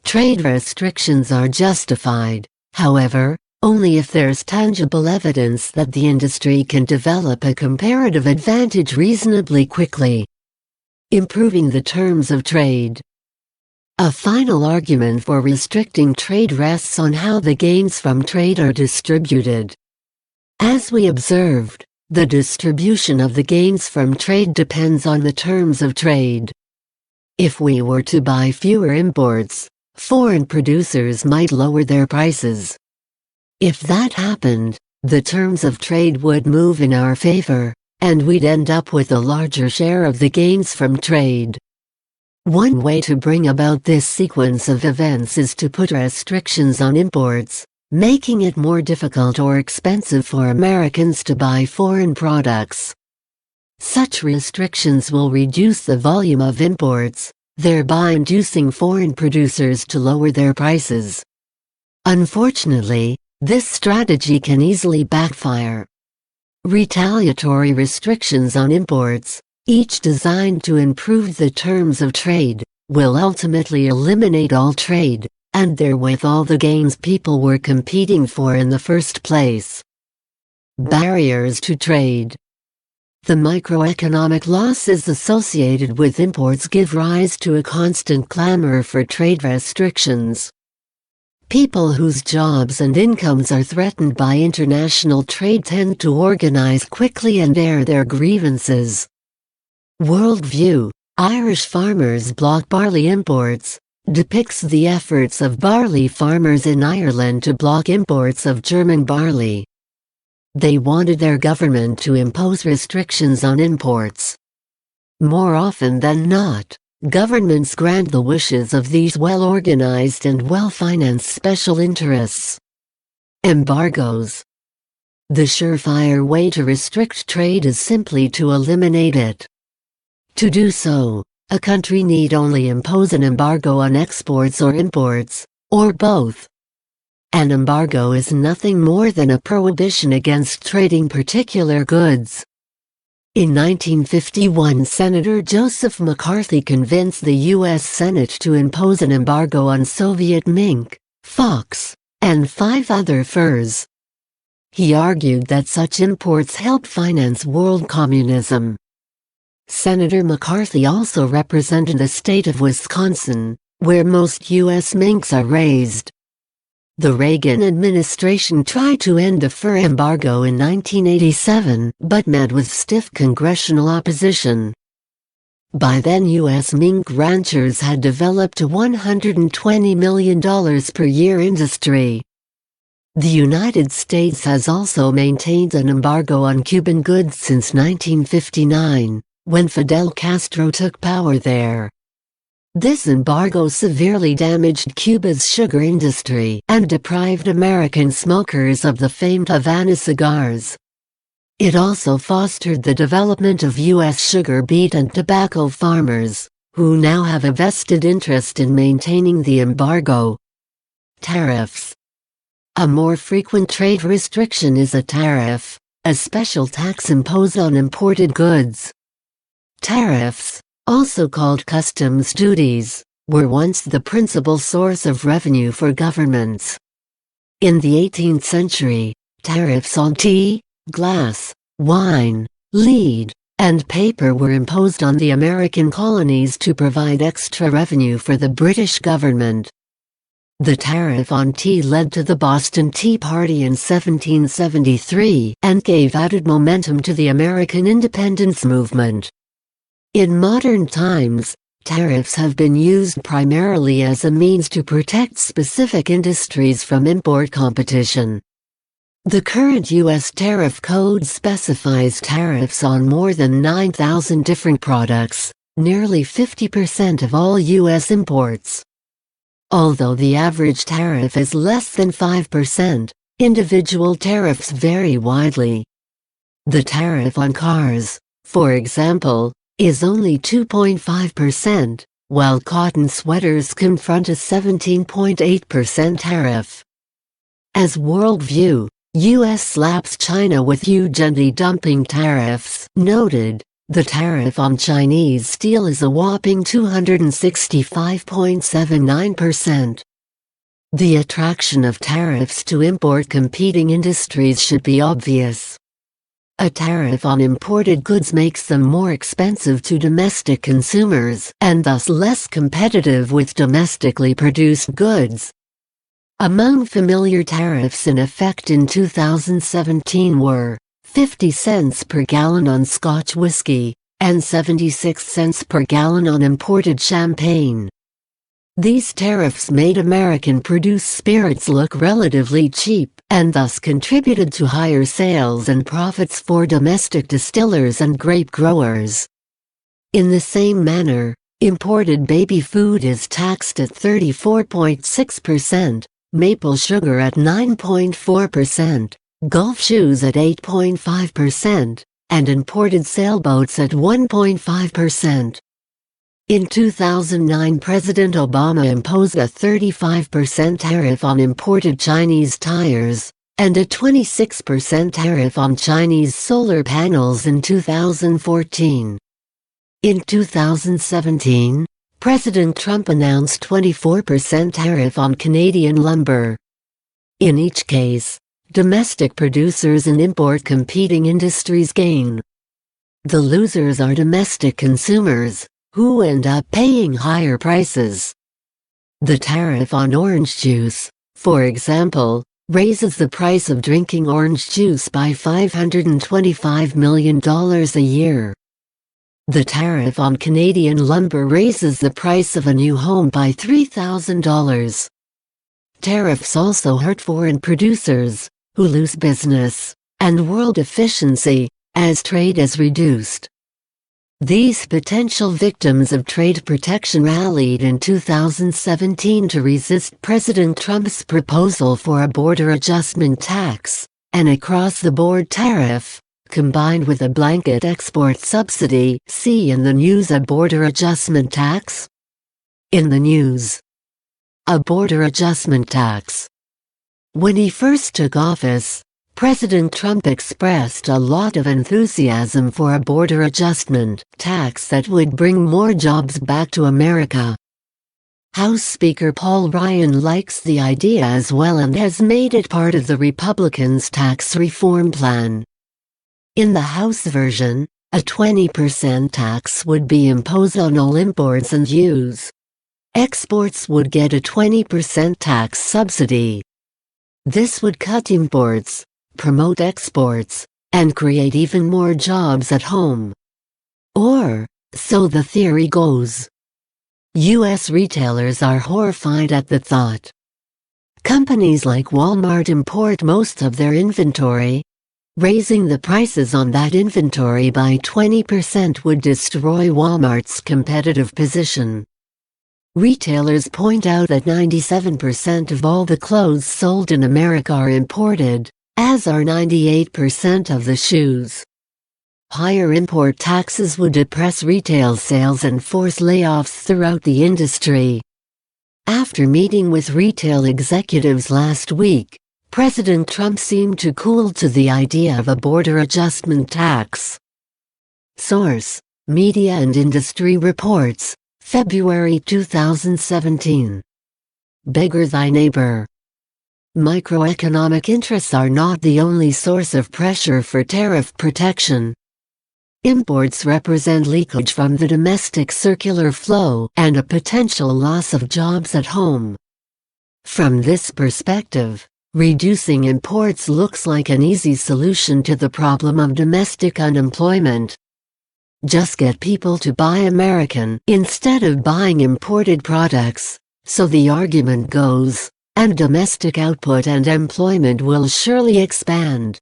Trade restrictions are justified, however, only if there's tangible evidence that the industry can develop a comparative advantage reasonably quickly. Improving the terms of trade. A final argument for restricting trade rests on how the gains from trade are distributed. As we observed, the distribution of the gains from trade depends on the terms of trade. If we were to buy fewer imports, foreign producers might lower their prices. If that happened, the terms of trade would move in our favor, and we'd end up with a larger share of the gains from trade. One way to bring about this sequence of events is to put restrictions on imports, making it more difficult or expensive for Americans to buy foreign products. Such restrictions will reduce the volume of imports, thereby inducing foreign producers to lower their prices. Unfortunately, this strategy can easily backfire. Retaliatory restrictions on imports, each designed to improve the terms of trade, will ultimately eliminate all trade, and therewith all the gains people were competing for in the first place. Barriers to trade. The microeconomic losses associated with imports give rise to a constant clamor for trade restrictions. People whose jobs and incomes are threatened by international trade tend to organize quickly and air their grievances. Worldview, Irish farmers block barley imports, depicts the efforts of barley farmers in Ireland to block imports of German barley. They wanted their government to impose restrictions on imports. More often than not, governments grant the wishes of these well-organized and well-financed special interests. Embargoes. The surefire way to restrict trade is simply to eliminate it. To do so, a country need only impose an embargo on exports or imports, or both. An embargo is nothing more than a prohibition against trading particular goods. In 1951, Senator Joseph McCarthy convinced the U.S. Senate to impose an embargo on Soviet mink, fox, and 5 other furs. He argued that such imports help finance world communism. Senator McCarthy also represented the state of Wisconsin, where most U.S. minks are raised. The Reagan administration tried to end the fur embargo in 1987 but met with stiff congressional opposition. By then, U.S. mink ranchers had developed a $120 million per year industry. The United States has also maintained an embargo on Cuban goods since 1959, when Fidel Castro took power there. This embargo severely damaged Cuba's sugar industry and deprived American smokers of the famed Havana cigars. It also fostered the development of U.S. sugar beet and tobacco farmers, who now have a vested interest in maintaining the embargo. Tariffs. A more frequent trade restriction is a tariff, a special tax imposed on imported goods. Tariffs, also called customs duties, were once the principal source of revenue for governments. In the 18th century, tariffs on tea, glass, wine, lead, and paper were imposed on the American colonies to provide extra revenue for the British government. The tariff on tea led to the Boston Tea Party in 1773 and gave added momentum to the American independence movement. In modern times, tariffs have been used primarily as a means to protect specific industries from import competition. The current U.S. tariff code specifies tariffs on more than 9,000 different products, nearly 50% of all U.S. imports. Although the average tariff is less than 5%, individual tariffs vary widely. The tariff on cars, for example, is only 2.5%, while cotton sweaters confront a 17.8% tariff. As worldview, U.S. slaps China with huge anti-dumping tariffs. Noted, the tariff on Chinese steel is a whopping 265.79%. The attraction of tariffs to import competing industries should be obvious. A tariff on imported goods makes them more expensive to domestic consumers and thus less competitive with domestically produced goods. Among familiar tariffs in effect in 2017 were 50 cents per gallon on Scotch whiskey and 76 cents per gallon on imported champagne. These tariffs made American-produced spirits look relatively cheap and thus contributed to higher sales and profits for domestic distillers and grape growers. In the same manner, imported baby food is taxed at 34.6%, maple sugar at 9.4%, golf shoes at 8.5%, and imported sailboats at 1.5%. In 2009, President Obama imposed a 35% tariff on imported Chinese tires, and a 26% tariff on Chinese solar panels in 2014. In 2017, President Trump announced 24% tariff on Canadian lumber. In each case, domestic producers and import competing industries gain. The losers are domestic consumers, who end up paying higher prices. The tariff on orange juice, for example, raises the price of drinking orange juice by $525 million a year. The tariff on Canadian lumber raises the price of a new home by $3,000. Tariffs also hurt foreign producers, who lose business, and world efficiency, as trade is reduced. These potential victims of trade protection rallied in 2017 to resist President Trump's proposal for a border adjustment tax, an across-the-board tariff, combined with a blanket export subsidy. See in the news a border adjustment tax? In the news. A border adjustment tax. When he first took office, President Trump expressed a lot of enthusiasm for a border adjustment tax that would bring more jobs back to America. House Speaker Paul Ryan likes the idea as well and has made it part of the Republicans' tax reform plan. In the House version, a 20% tax would be imposed on all imports and use. Exports would get a 20% tax subsidy. This would cut imports, promote exports, and create even more jobs at home. Or, so the theory goes. U.S. retailers are horrified at the thought. Companies like Walmart import most of their inventory. Raising the prices on that inventory by 20% would destroy Walmart's competitive position. Retailers point out that 97% of all the clothes sold in America are imported, as are 98% of the shoes. Higher import taxes would depress retail sales and force layoffs throughout the industry. After meeting with retail executives last week, President Trump seemed to cool to the idea of a border adjustment tax. Source: Media and Industry Reports, February 2017. Beggar thy neighbor. Microeconomic interests are not the only source of pressure for tariff protection. Imports represent leakage from the domestic circular flow and a potential loss of jobs at home. From this perspective, reducing imports looks like an easy solution to the problem of domestic unemployment. Just get people to buy American instead of buying imported products, so the argument goes, and domestic output and employment will surely expand.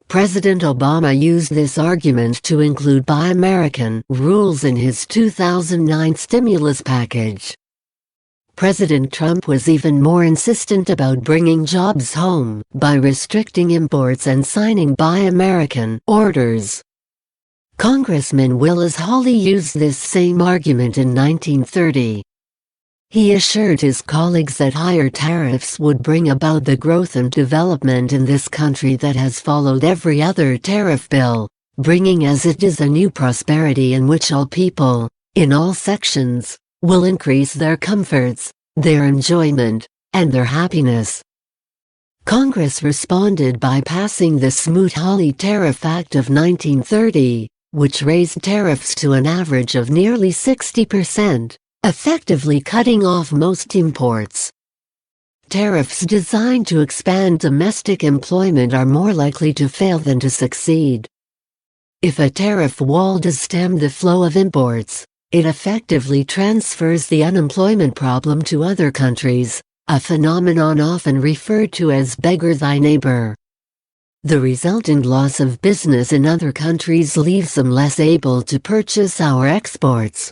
President Obama used this argument to include Buy American rules in his 2009 stimulus package. President Trump was even more insistent about bringing jobs home by restricting imports and signing Buy American orders. Congressman Willis Hawley used this same argument in 1930. He assured his colleagues that higher tariffs would bring about the growth and development in this country that has followed every other tariff bill, bringing as it is a new prosperity in which all people, in all sections, will increase their comforts, their enjoyment, and their happiness. Congress responded by passing the Smoot-Hawley Tariff Act of 1930, which raised tariffs to an average of nearly 60%, effectively cutting off most imports. Tariffs designed to expand domestic employment are more likely to fail than to succeed. If a tariff wall does stem the flow of imports, it effectively transfers the unemployment problem to other countries, a phenomenon often referred to as beggar thy neighbor. The resultant loss of business in other countries leaves them less able to purchase our exports.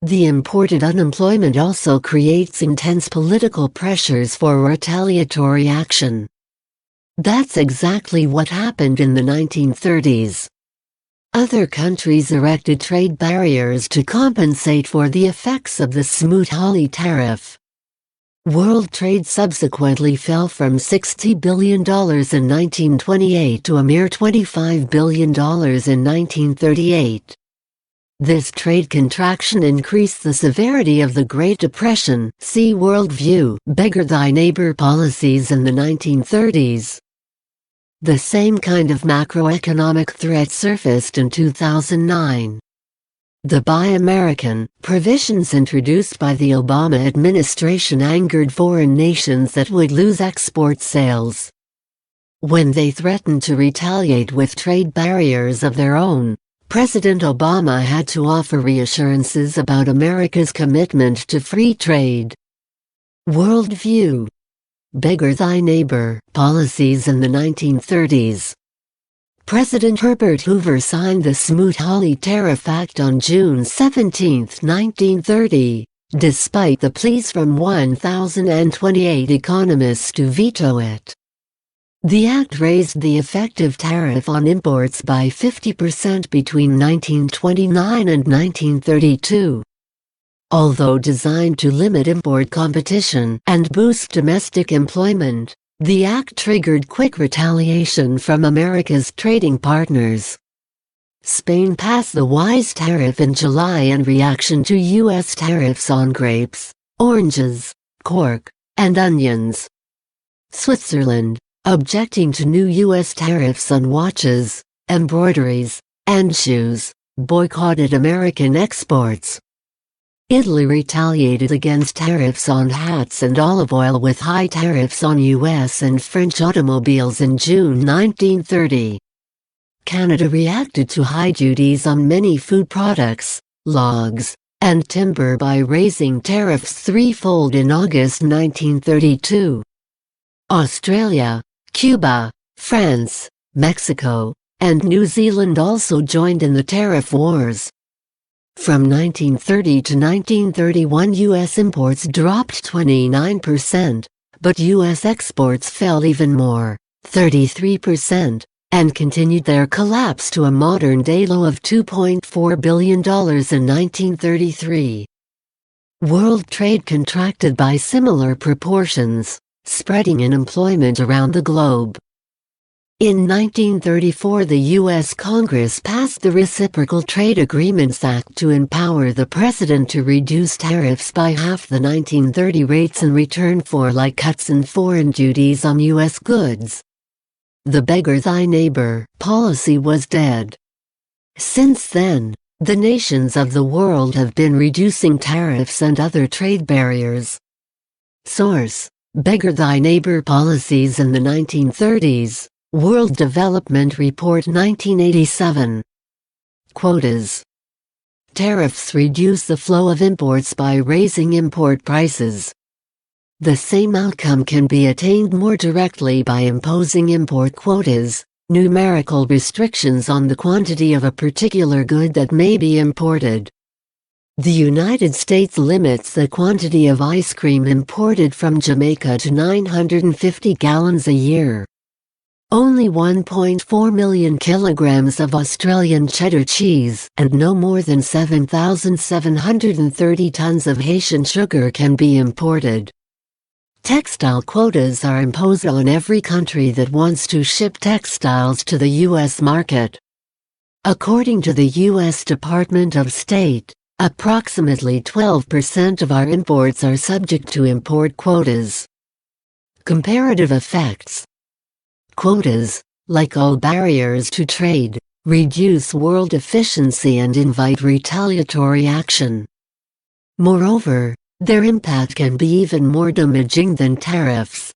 The imported unemployment also creates intense political pressures for retaliatory action. That's exactly what happened in the 1930s. Other countries erected trade barriers to compensate for the effects of the Smoot-Hawley tariff. World trade subsequently fell from $60 billion in 1928 to a mere $25 billion in 1938. This trade contraction increased the severity of the Great Depression. See World View, Beggar Thy Neighbor policies in the 1930s. The same kind of macroeconomic threat surfaced in 2009. The Buy American provisions introduced by the Obama administration angered foreign nations that would lose export sales. When they threatened to retaliate with trade barriers of their own, President Obama had to offer reassurances about America's commitment to free trade. World View. Beggar Thy Neighbor policies in the 1930s. President Herbert Hoover signed the Smoot-Hawley Tariff Act on June 17, 1930, despite the pleas from 1,028 economists to veto it. The act raised the effective tariff on imports by 50% between 1929 and 1932. Although designed to limit import competition and boost domestic employment, the act triggered quick retaliation from America's trading partners. Spain passed the Wise Tariff in July in reaction to U.S. tariffs on grapes, oranges, cork, and onions. Switzerland, objecting to new U.S. tariffs on watches, embroideries, and shoes, boycotted American exports. Italy retaliated against tariffs on hats and olive oil with high tariffs on U.S. and French automobiles in June 1930. Canada reacted to high duties on many food products, logs, and timber by raising tariffs threefold in August 1932. Australia, Cuba, France, Mexico, and New Zealand also joined in the tariff wars. From 1930 to 1931, U.S. imports dropped 29%, but U.S. exports fell even more, 33%, and continued their collapse to a modern-day low of $2.4 billion in 1933. World trade contracted by similar proportions, spreading unemployment around the globe. In 1934, the U.S. Congress passed the Reciprocal Trade Agreements Act to empower the President to reduce tariffs by half the 1930 rates in return for like cuts in foreign duties on U.S. goods. The beggar thy neighbor policy was dead. Since then, the nations of the world have been reducing tariffs and other trade barriers. Source: Beggar thy neighbor policies in the 1930s. World Development Report 1987. Quotas. Tariffs reduce the flow of imports by raising import prices. The same outcome can be attained more directly by imposing import quotas, numerical restrictions on the quantity of a particular good that may be imported. The United States limits the quantity of ice cream imported from Jamaica to 950 gallons a year. Only 1.4 million kilograms of Australian cheddar cheese and no more than 7,730 tons of Haitian sugar can be imported. Textile quotas are imposed on every country that wants to ship textiles to the U.S. market. According to the U.S. Department of State, approximately 12% of our imports are subject to import quotas. Comparative effects. Quotas, like all barriers to trade, reduce world efficiency and invite retaliatory action. Moreover, their impact can be even more damaging than tariffs.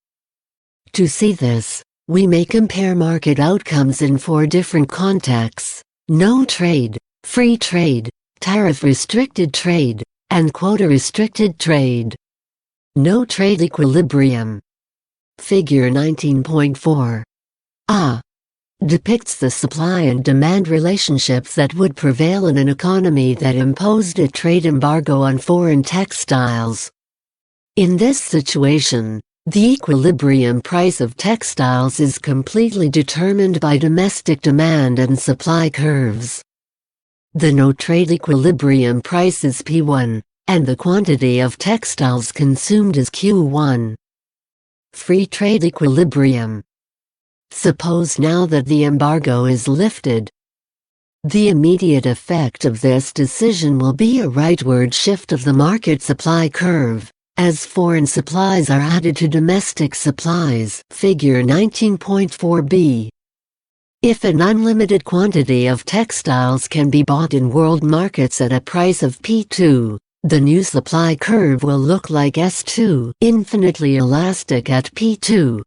To see this, we may compare market outcomes in 4 different contexts: no trade, free trade, tariff-restricted trade, and quota-restricted trade. No trade equilibrium. Figure 19.4. Depicts the supply and demand relationships that would prevail in an economy that imposed a trade embargo on foreign textiles. In this situation, the equilibrium price of textiles is completely determined by domestic demand and supply curves. The no-trade equilibrium price is P1, and the quantity of textiles consumed is Q1. Free trade equilibrium. Suppose now that the embargo is lifted. The immediate effect of this decision will be a rightward shift of the market supply curve, as foreign supplies are added to domestic supplies. Figure 19.4b. If an unlimited quantity of textiles can be bought in world markets at a price of P2, the new supply curve will look like S2, infinitely elastic at P2.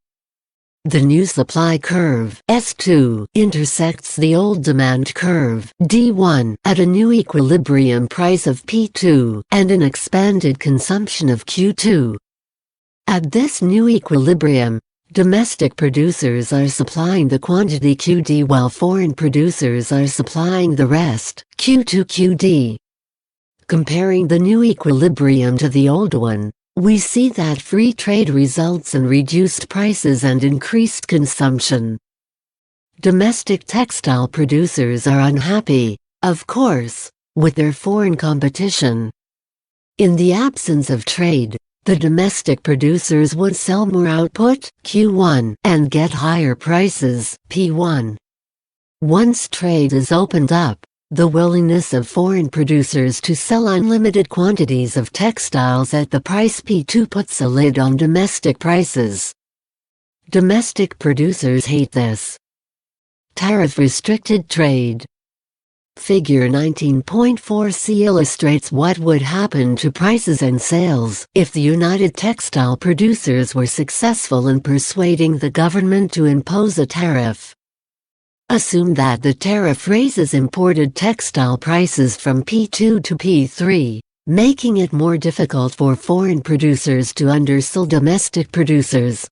The new supply curve, S2, intersects the old demand curve, D1, at a new equilibrium price of P2 and an expanded consumption of Q2. At this new equilibrium, Domestic producers are supplying the quantity QD while foreign producers are supplying the rest, Q2 QD. Comparing the new equilibrium to the old one, we see that free trade results in reduced prices and increased consumption. Domestic textile producers are unhappy, of course, with their foreign competition. In the absence of trade, the domestic producers would sell more output, Q1, and get higher prices, P1. Once trade is opened up, the willingness of foreign producers to sell unlimited quantities of textiles at the price P2 puts a lid on domestic prices. Domestic producers hate this. Tariff-restricted trade. Figure 19.4c illustrates what would happen to prices and sales if the United Textile Producers were successful in persuading the government to impose a tariff. Assume that the tariff raises imported textile prices from P2 to P3, making it more difficult for foreign producers to undersell domestic producers.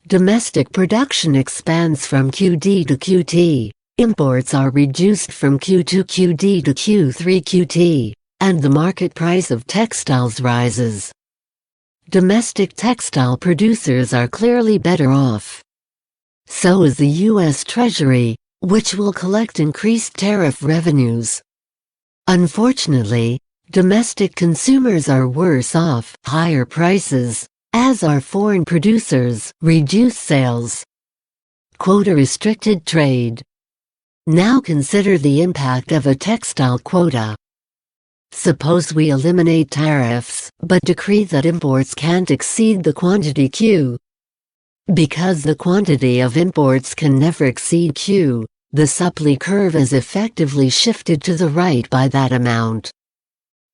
Domestic production expands from QD to QT. Imports are reduced from Q2 QD to Q3 QT, and the market price of textiles rises. Domestic textile producers are clearly better off. So is the U.S. Treasury, which will collect increased tariff revenues. Unfortunately, domestic consumers are worse off, higher prices, as are foreign producers, reduced sales. Quota-restricted trade. Now consider the impact of a textile quota. Suppose we eliminate tariffs, but decree that imports can't exceed the quantity Q. Because the quantity of imports can never exceed Q, the supply curve is effectively shifted to the right by that amount.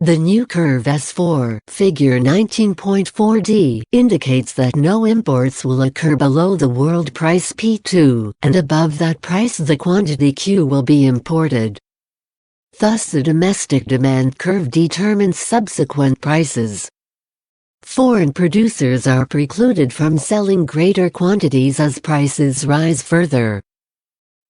The new curve S4, figure 19.4d, indicates that no imports will occur below the world price P2, and above that price the quantity Q will be imported. Thus the domestic demand curve determines subsequent prices. Foreign producers are precluded from selling greater quantities as prices rise further.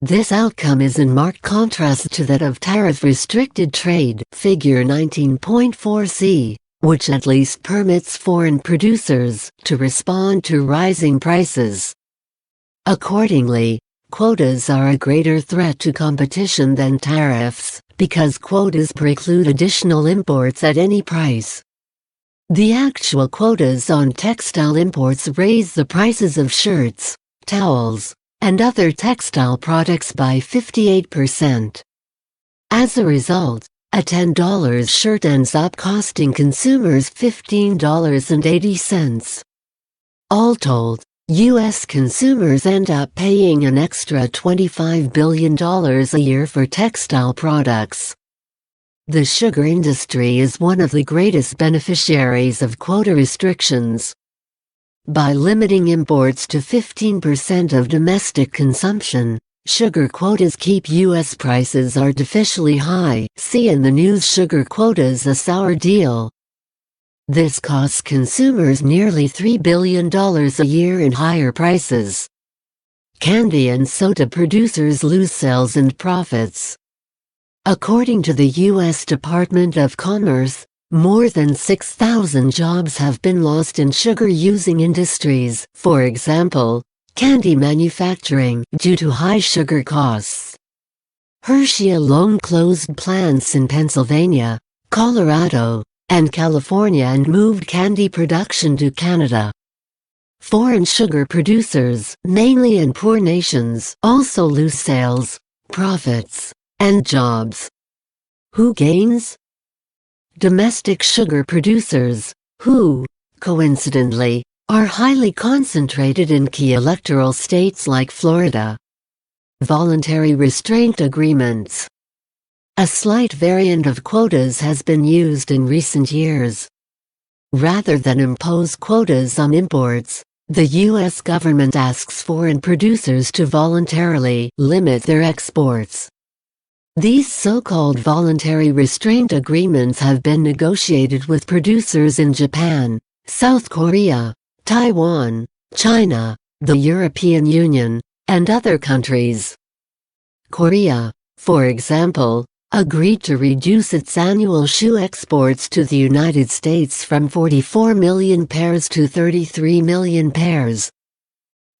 This outcome is in marked contrast to that of tariff-restricted trade, figure 19.4c, which at least permits foreign producers to respond to rising prices. Accordingly, quotas are a greater threat to competition than tariffs, because quotas preclude additional imports at any price. The actual quotas on textile imports raise the prices of shirts, towels, and other textile products by 58%. As a result, a $10 shirt ends up costing consumers $15.80. All told, U.S. consumers end up paying an extra $25 billion a year for textile products. The sugar industry is one of the greatest beneficiaries of quota restrictions. By limiting imports to 15% of domestic consumption, sugar quotas keep U.S. prices artificially high. See in the news sugar quotas a sour deal. This costs consumers nearly $3 billion a year in higher prices. Candy and soda producers lose sales and profits. According to the U.S. Department of Commerce, more than 6,000 jobs have been lost in sugar-using industries, for example, candy manufacturing, due to high sugar costs. Hershey alone closed plants in Pennsylvania, Colorado, and California and moved candy production to Canada. Foreign sugar producers, mainly in poor nations, also lose sales, profits, and jobs. Who gains? Domestic sugar producers, who, coincidentally, are highly concentrated in key electoral states like Florida. Voluntary restraint agreements. A slight variant of quotas has been used in recent years. Rather than impose quotas on imports, the U.S. government asks foreign producers to voluntarily limit their exports. These so-called voluntary restraint agreements have been negotiated with producers in Japan, South Korea, Taiwan, China, the European Union, and other countries. Korea, for example, agreed to reduce its annual shoe exports to the United States from 44 million pairs to 33 million pairs.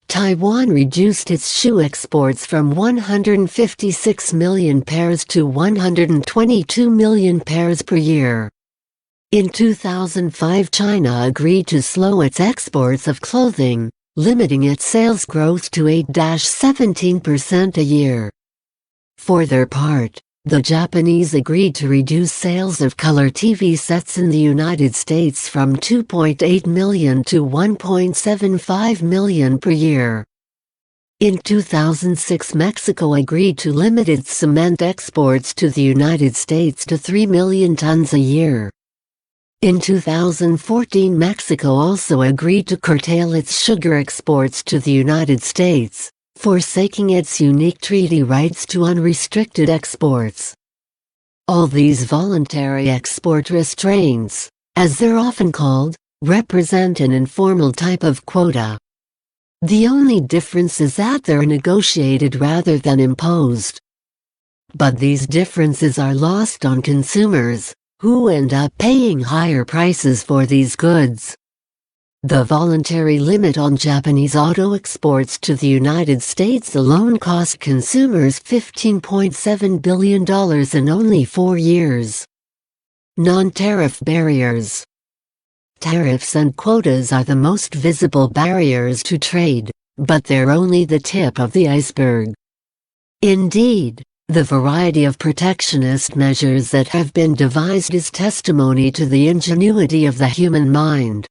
Taiwan reduced its shoe exports from 156 million pairs to 122 million pairs per year. In 2005, China agreed to slow its exports of clothing, limiting its sales growth to 8–17% a year. For their part, the Japanese agreed to reduce sales of color TV sets in the United States from 2.8 million to 1.75 million per year. In 2006, Mexico agreed to limit its cement exports to the United States to 3 million tons a year. In 2014, Mexico also agreed to curtail its sugar exports to the United States, forsaking its unique treaty rights to unrestricted exports. All these voluntary export restraints, as they're often called, represent an informal type of quota. The only difference is that they're negotiated rather than imposed. But these differences are lost on consumers, who end up paying higher prices for these goods. The voluntary limit on Japanese auto exports to the United States alone cost consumers $15.7 billion in only 4 years. Non-tariff barriers. Tariffs and quotas are the most visible barriers to trade, but they're only the tip of the iceberg. Indeed, the variety of protectionist measures that have been devised is testimony to the ingenuity of the human mind.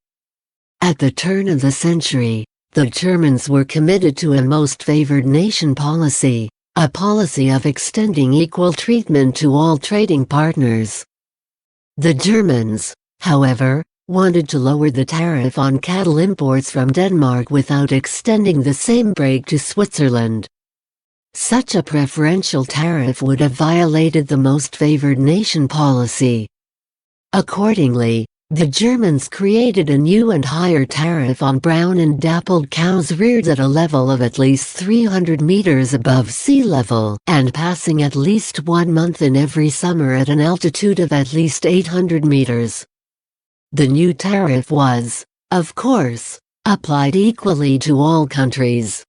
At the turn of the century, the Germans were committed to a most favored nation policy, a policy of extending equal treatment to all trading partners. The Germans, however, wanted to lower the tariff on cattle imports from Denmark without extending the same break to Switzerland. Such a preferential tariff would have violated the most favored nation policy. Accordingly, the Germans created a new and higher tariff on brown and dappled cows reared at a level of at least 300 meters above sea level and passing at least 1 month in every summer at an altitude of at least 800 meters. The new tariff was, of course, applied equally to all countries.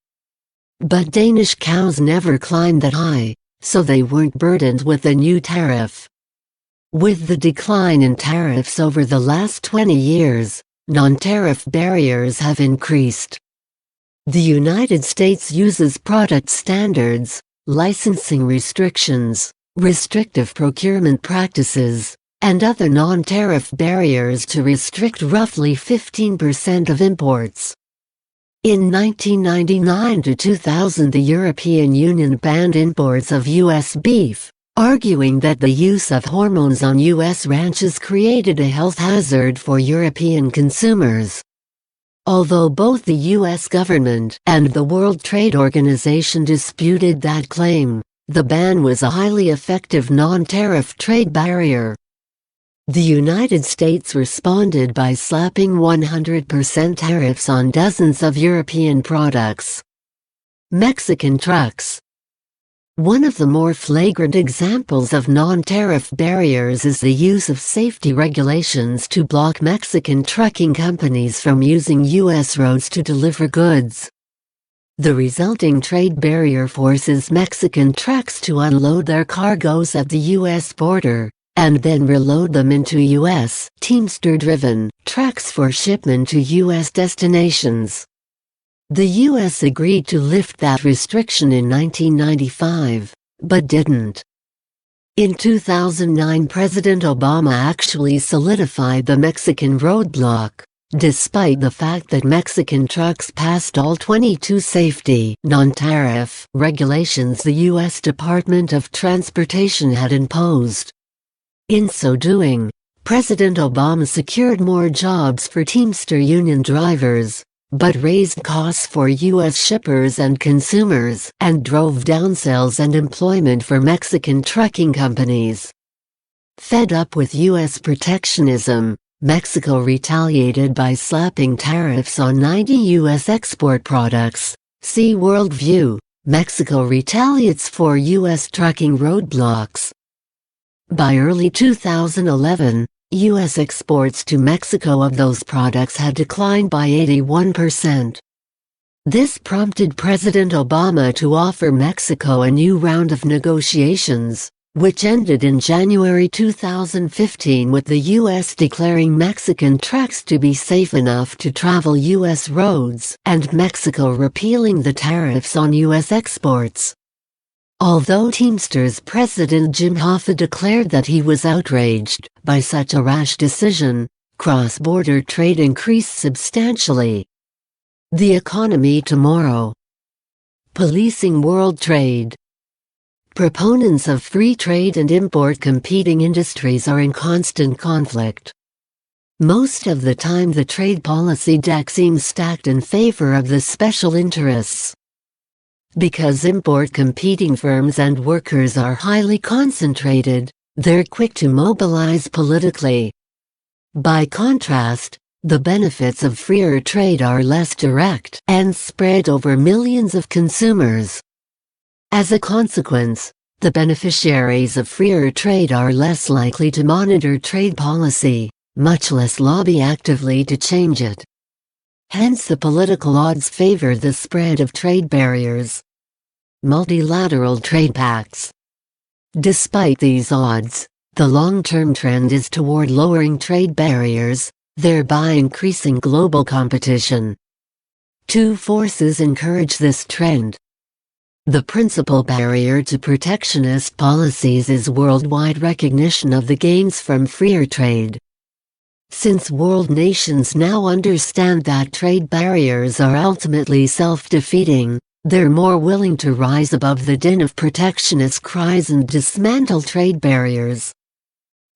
But Danish cows never climbed that high, so they weren't burdened with the new tariff. With the decline in tariffs over the last 20 years, non-tariff barriers have increased. The United States uses product standards, licensing restrictions, restrictive procurement practices, and other non-tariff barriers to restrict roughly 15% of imports. In 1999 to 2000, the European Union banned imports of U.S. beef, arguing that the use of hormones on U.S. ranches created a health hazard for European consumers. Although both the U.S. government and the World Trade Organization disputed that claim, the ban was a highly effective non-tariff trade barrier. The United States responded by slapping 100% tariffs on dozens of European products. Mexican trucks. One of the more flagrant examples of non-tariff barriers is the use of safety regulations to block Mexican trucking companies from using U.S. roads to deliver goods. The resulting trade barrier forces Mexican trucks to unload their cargoes at the U.S. border, and then reload them into U.S. Teamster-driven trucks for shipment to U.S. destinations. The U.S. agreed to lift that restriction in 1995, but didn't. In 2009, President Obama actually solidified the Mexican roadblock, despite the fact that Mexican trucks passed all 22 safety, non-tariff regulations the U.S. Department of Transportation had imposed. In so doing, President Obama secured more jobs for Teamster union drivers, but raised costs for U.S. shippers and consumers, and drove down sales and employment for Mexican trucking companies. Fed up with U.S. protectionism, Mexico retaliated by slapping tariffs on 90 U.S. export products. See World View. Mexico retaliates for U.S. trucking roadblocks. By early 2011, U.S. exports to Mexico of those products had declined by 81%. This prompted President Obama to offer Mexico a new round of negotiations, which ended in January 2015 with the U.S. declaring Mexican trucks to be safe enough to travel U.S. roads and Mexico repealing the tariffs on U.S. exports. Although Teamsters President Jim Hoffa declared that he was outraged by such a rash decision, cross-border trade increased substantially. The economy tomorrow. Policing world trade. Proponents of free trade and import competing industries are in constant conflict. Most of the time the trade policy deck seems stacked in favor of the special interests. Because import competing firms and workers are highly concentrated, they're quick to mobilize politically. By contrast, the benefits of freer trade are less direct and spread over millions of consumers. As a consequence, the beneficiaries of freer trade are less likely to monitor trade policy, much less lobby actively to change it. Hence the political odds favor the spread of trade barriers. Multilateral trade pacts. Despite these odds, the long-term trend is toward lowering trade barriers, thereby increasing global competition. Two forces encourage this trend. The principal barrier to protectionist policies is worldwide recognition of the gains from freer trade. Since world nations now understand that trade barriers are ultimately self-defeating, they're more willing to rise above the din of protectionist cries and dismantle trade barriers.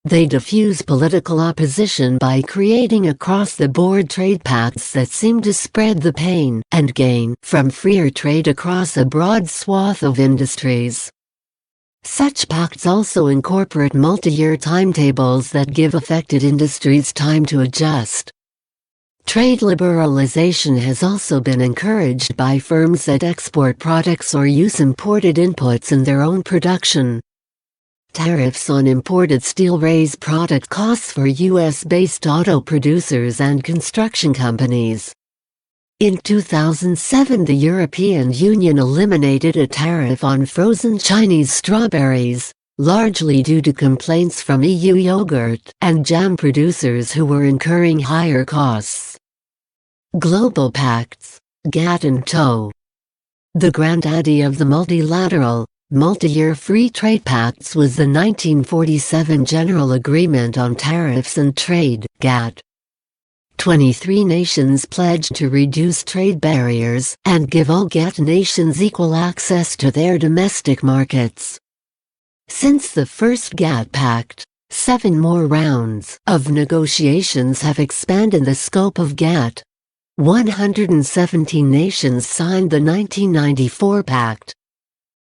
They diffuse political opposition by creating across-the-board trade pacts that seem to spread the pain and gain from freer trade across a broad swath of industries. Such pacts also incorporate multi-year timetables that give affected industries time to adjust. Trade liberalization has also been encouraged by firms that export products or use imported inputs in their own production. Tariffs on imported steel raise product costs for U.S.-based auto producers and construction companies. In 2007, the European Union eliminated a tariff on frozen Chinese strawberries, largely due to complaints from EU yogurt and jam producers who were incurring higher costs. Global pacts, GATT and TOE. The granddaddy of the multilateral, multi-year free trade pacts was the 1947 General Agreement on Tariffs and Trade, GATT. 23 nations pledged to reduce trade barriers and give all GATT nations equal access to their domestic markets. Since the first GATT pact, 7 more rounds of negotiations have expanded the scope of GATT. 117 nations signed the 1994 pact.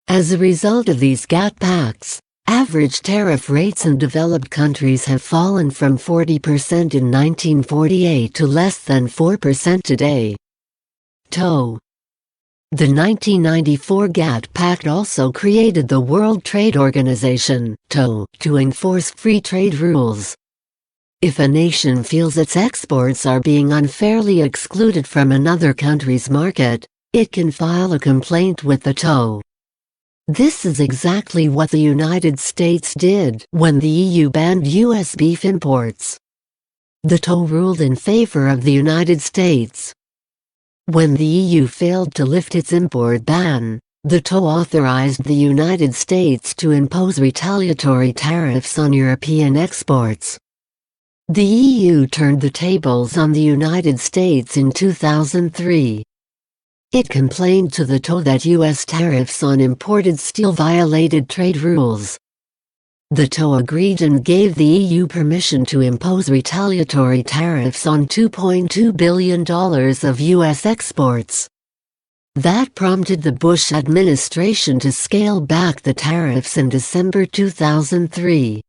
As a result of these GATT pacts, average tariff rates in developed countries have fallen from 40% in 1948 to less than 4% today. TOE. The 1994 GATT Pact also created the World Trade Organization, TOE, to enforce free trade rules. If a nation feels its exports are being unfairly excluded from another country's market, it can file a complaint with the TOE. This is exactly what the United States did when the EU banned U.S. beef imports. The TOE ruled in favor of the United States. When the EU failed to lift its import ban, the TOE authorized the United States to impose retaliatory tariffs on European exports. The EU turned the tables on the United States in 2003. It complained to the TOE that U.S. tariffs on imported steel violated trade rules. The TOE agreed and gave the EU permission to impose retaliatory tariffs on $2.2 billion of U.S. exports. That prompted the Bush administration to scale back the tariffs in December 2003.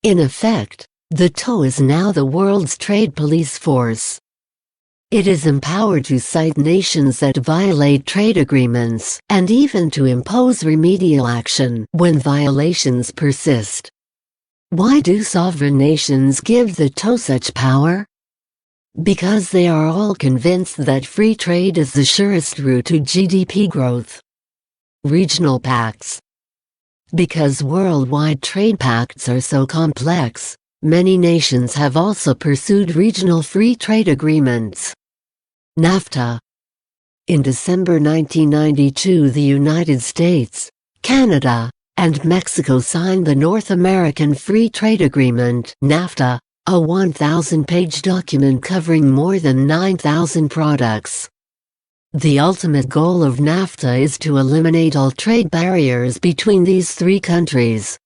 In effect, The TOE is now the world's trade police force. It is empowered to cite nations that violate trade agreements, and even to impose remedial action when violations persist. Why do sovereign nations give the TOE such power? Because they are all convinced that free trade is the surest route to GDP growth. Regional pacts. Because worldwide trade pacts are so complex, many nations have also pursued regional free trade agreements. NAFTA. In December 1992, the United States, Canada, and Mexico signed the North American Free Trade Agreement, NAFTA, a 1,000-page document covering more than 9,000 products. The ultimate goal of NAFTA is to eliminate all trade barriers between these three countries.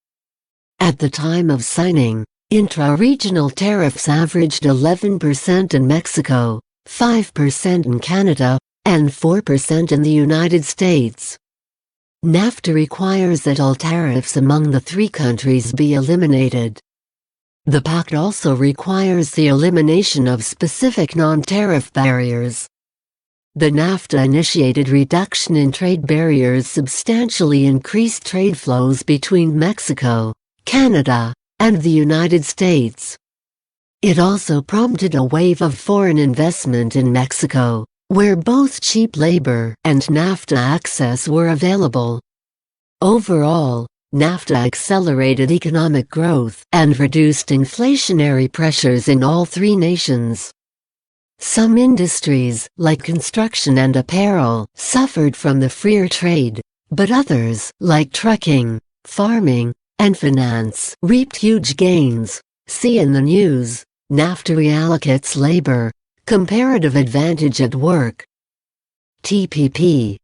At the time of signing, intra-regional tariffs averaged 11% in Mexico, 5% in Canada, and 4% in the United States. NAFTA requires that all tariffs among the three countries be eliminated. The pact also requires the elimination of specific non-tariff barriers. The NAFTA-initiated reduction in trade barriers substantially increased trade flows between Mexico, Canada, and the United States. It also prompted a wave of foreign investment in Mexico, where both cheap labor and NAFTA access were available. Overall, NAFTA accelerated economic growth and reduced inflationary pressures in all three nations. Some industries, like construction and apparel, suffered from the freer trade, but others, like trucking, farming, and finance, reaped huge gains. See in the news, NAFTA reallocates labor, comparative advantage at work. TPP.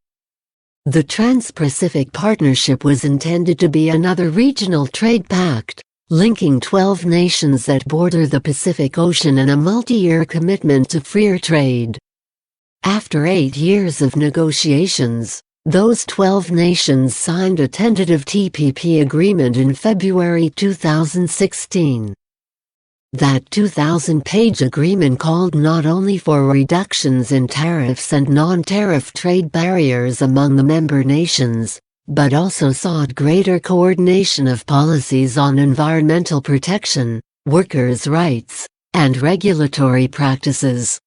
The Trans-Pacific Partnership was intended to be another regional trade pact, linking 12 nations that border the Pacific Ocean and a multi-year commitment to freer trade. After 8 years of negotiations, those 12 nations signed a tentative TPP agreement in February 2016. That 2,000-page agreement called not only for reductions in tariffs and non-tariff trade barriers among the member nations, but also sought greater coordination of policies on environmental protection, workers' rights, and regulatory practices.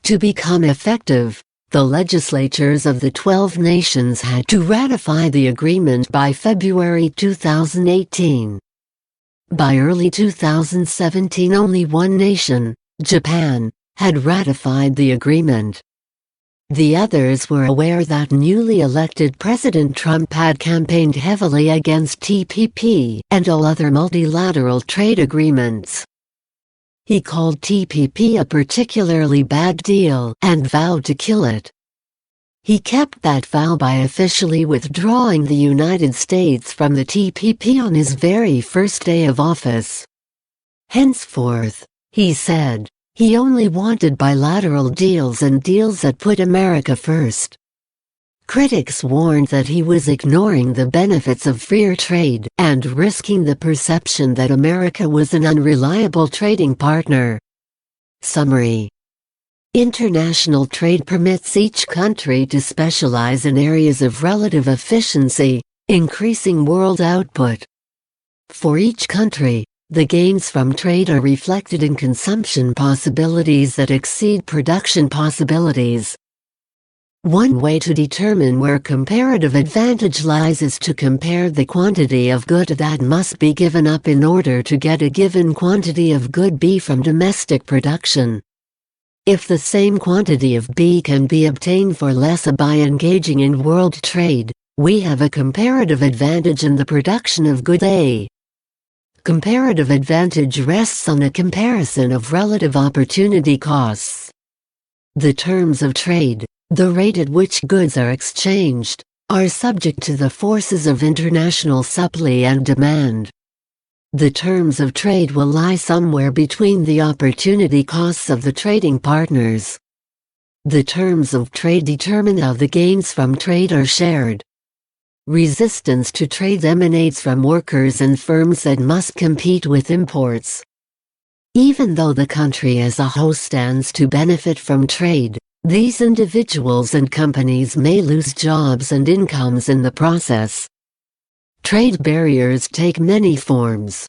To become effective, the legislatures of the 12 nations had to ratify the agreement by February 2018. By early 2017, only one nation, Japan, had ratified the agreement. The others were aware that newly elected President Trump had campaigned heavily against TPP and all other multilateral trade agreements. He called TPP a particularly bad deal and vowed to kill it. He kept that vow by officially withdrawing the United States from the TPP on his very first day of office. Henceforth, he said, he only wanted bilateral deals and deals that put America first. Critics warned that he was ignoring the benefits of freer trade and risking the perception that America was an unreliable trading partner. Summary. International trade permits each country to specialize in areas of relative efficiency, increasing world output. For each country, the gains from trade are reflected in consumption possibilities that exceed production possibilities. One way to determine where comparative advantage lies is to compare the quantity of good that must be given up in order to get a given quantity of good B from domestic production. If the same quantity of B can be obtained for less A by engaging in world trade, we have a comparative advantage in the production of good A. Comparative advantage rests on a comparison of relative opportunity costs. The terms of trade, the rate at which goods are exchanged, are subject to the forces of international supply and demand. The terms of trade will lie somewhere between the opportunity costs of the trading partners. The terms of trade determine how the gains from trade are shared. Resistance to trade emanates from workers and firms that must compete with imports. Even though the country as a whole stands to benefit from trade, these individuals and companies may lose jobs and incomes in the process. Trade barriers take many forms.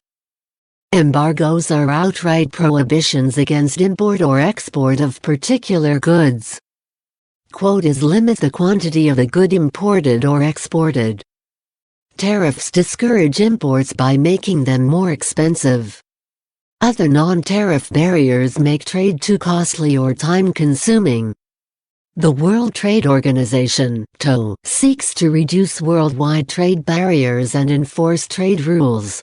Embargoes are outright prohibitions against import or export of particular goods. Quotas limit the quantity of a good imported or exported. Tariffs discourage imports by making them more expensive. Other non-tariff barriers make trade too costly or time-consuming. The World Trade Organization (WTO) seeks to reduce worldwide trade barriers and enforce trade rules.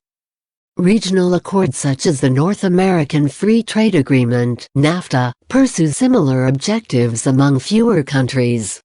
Regional accords such as the North American Free Trade Agreement (NAFTA) pursue similar objectives among fewer countries.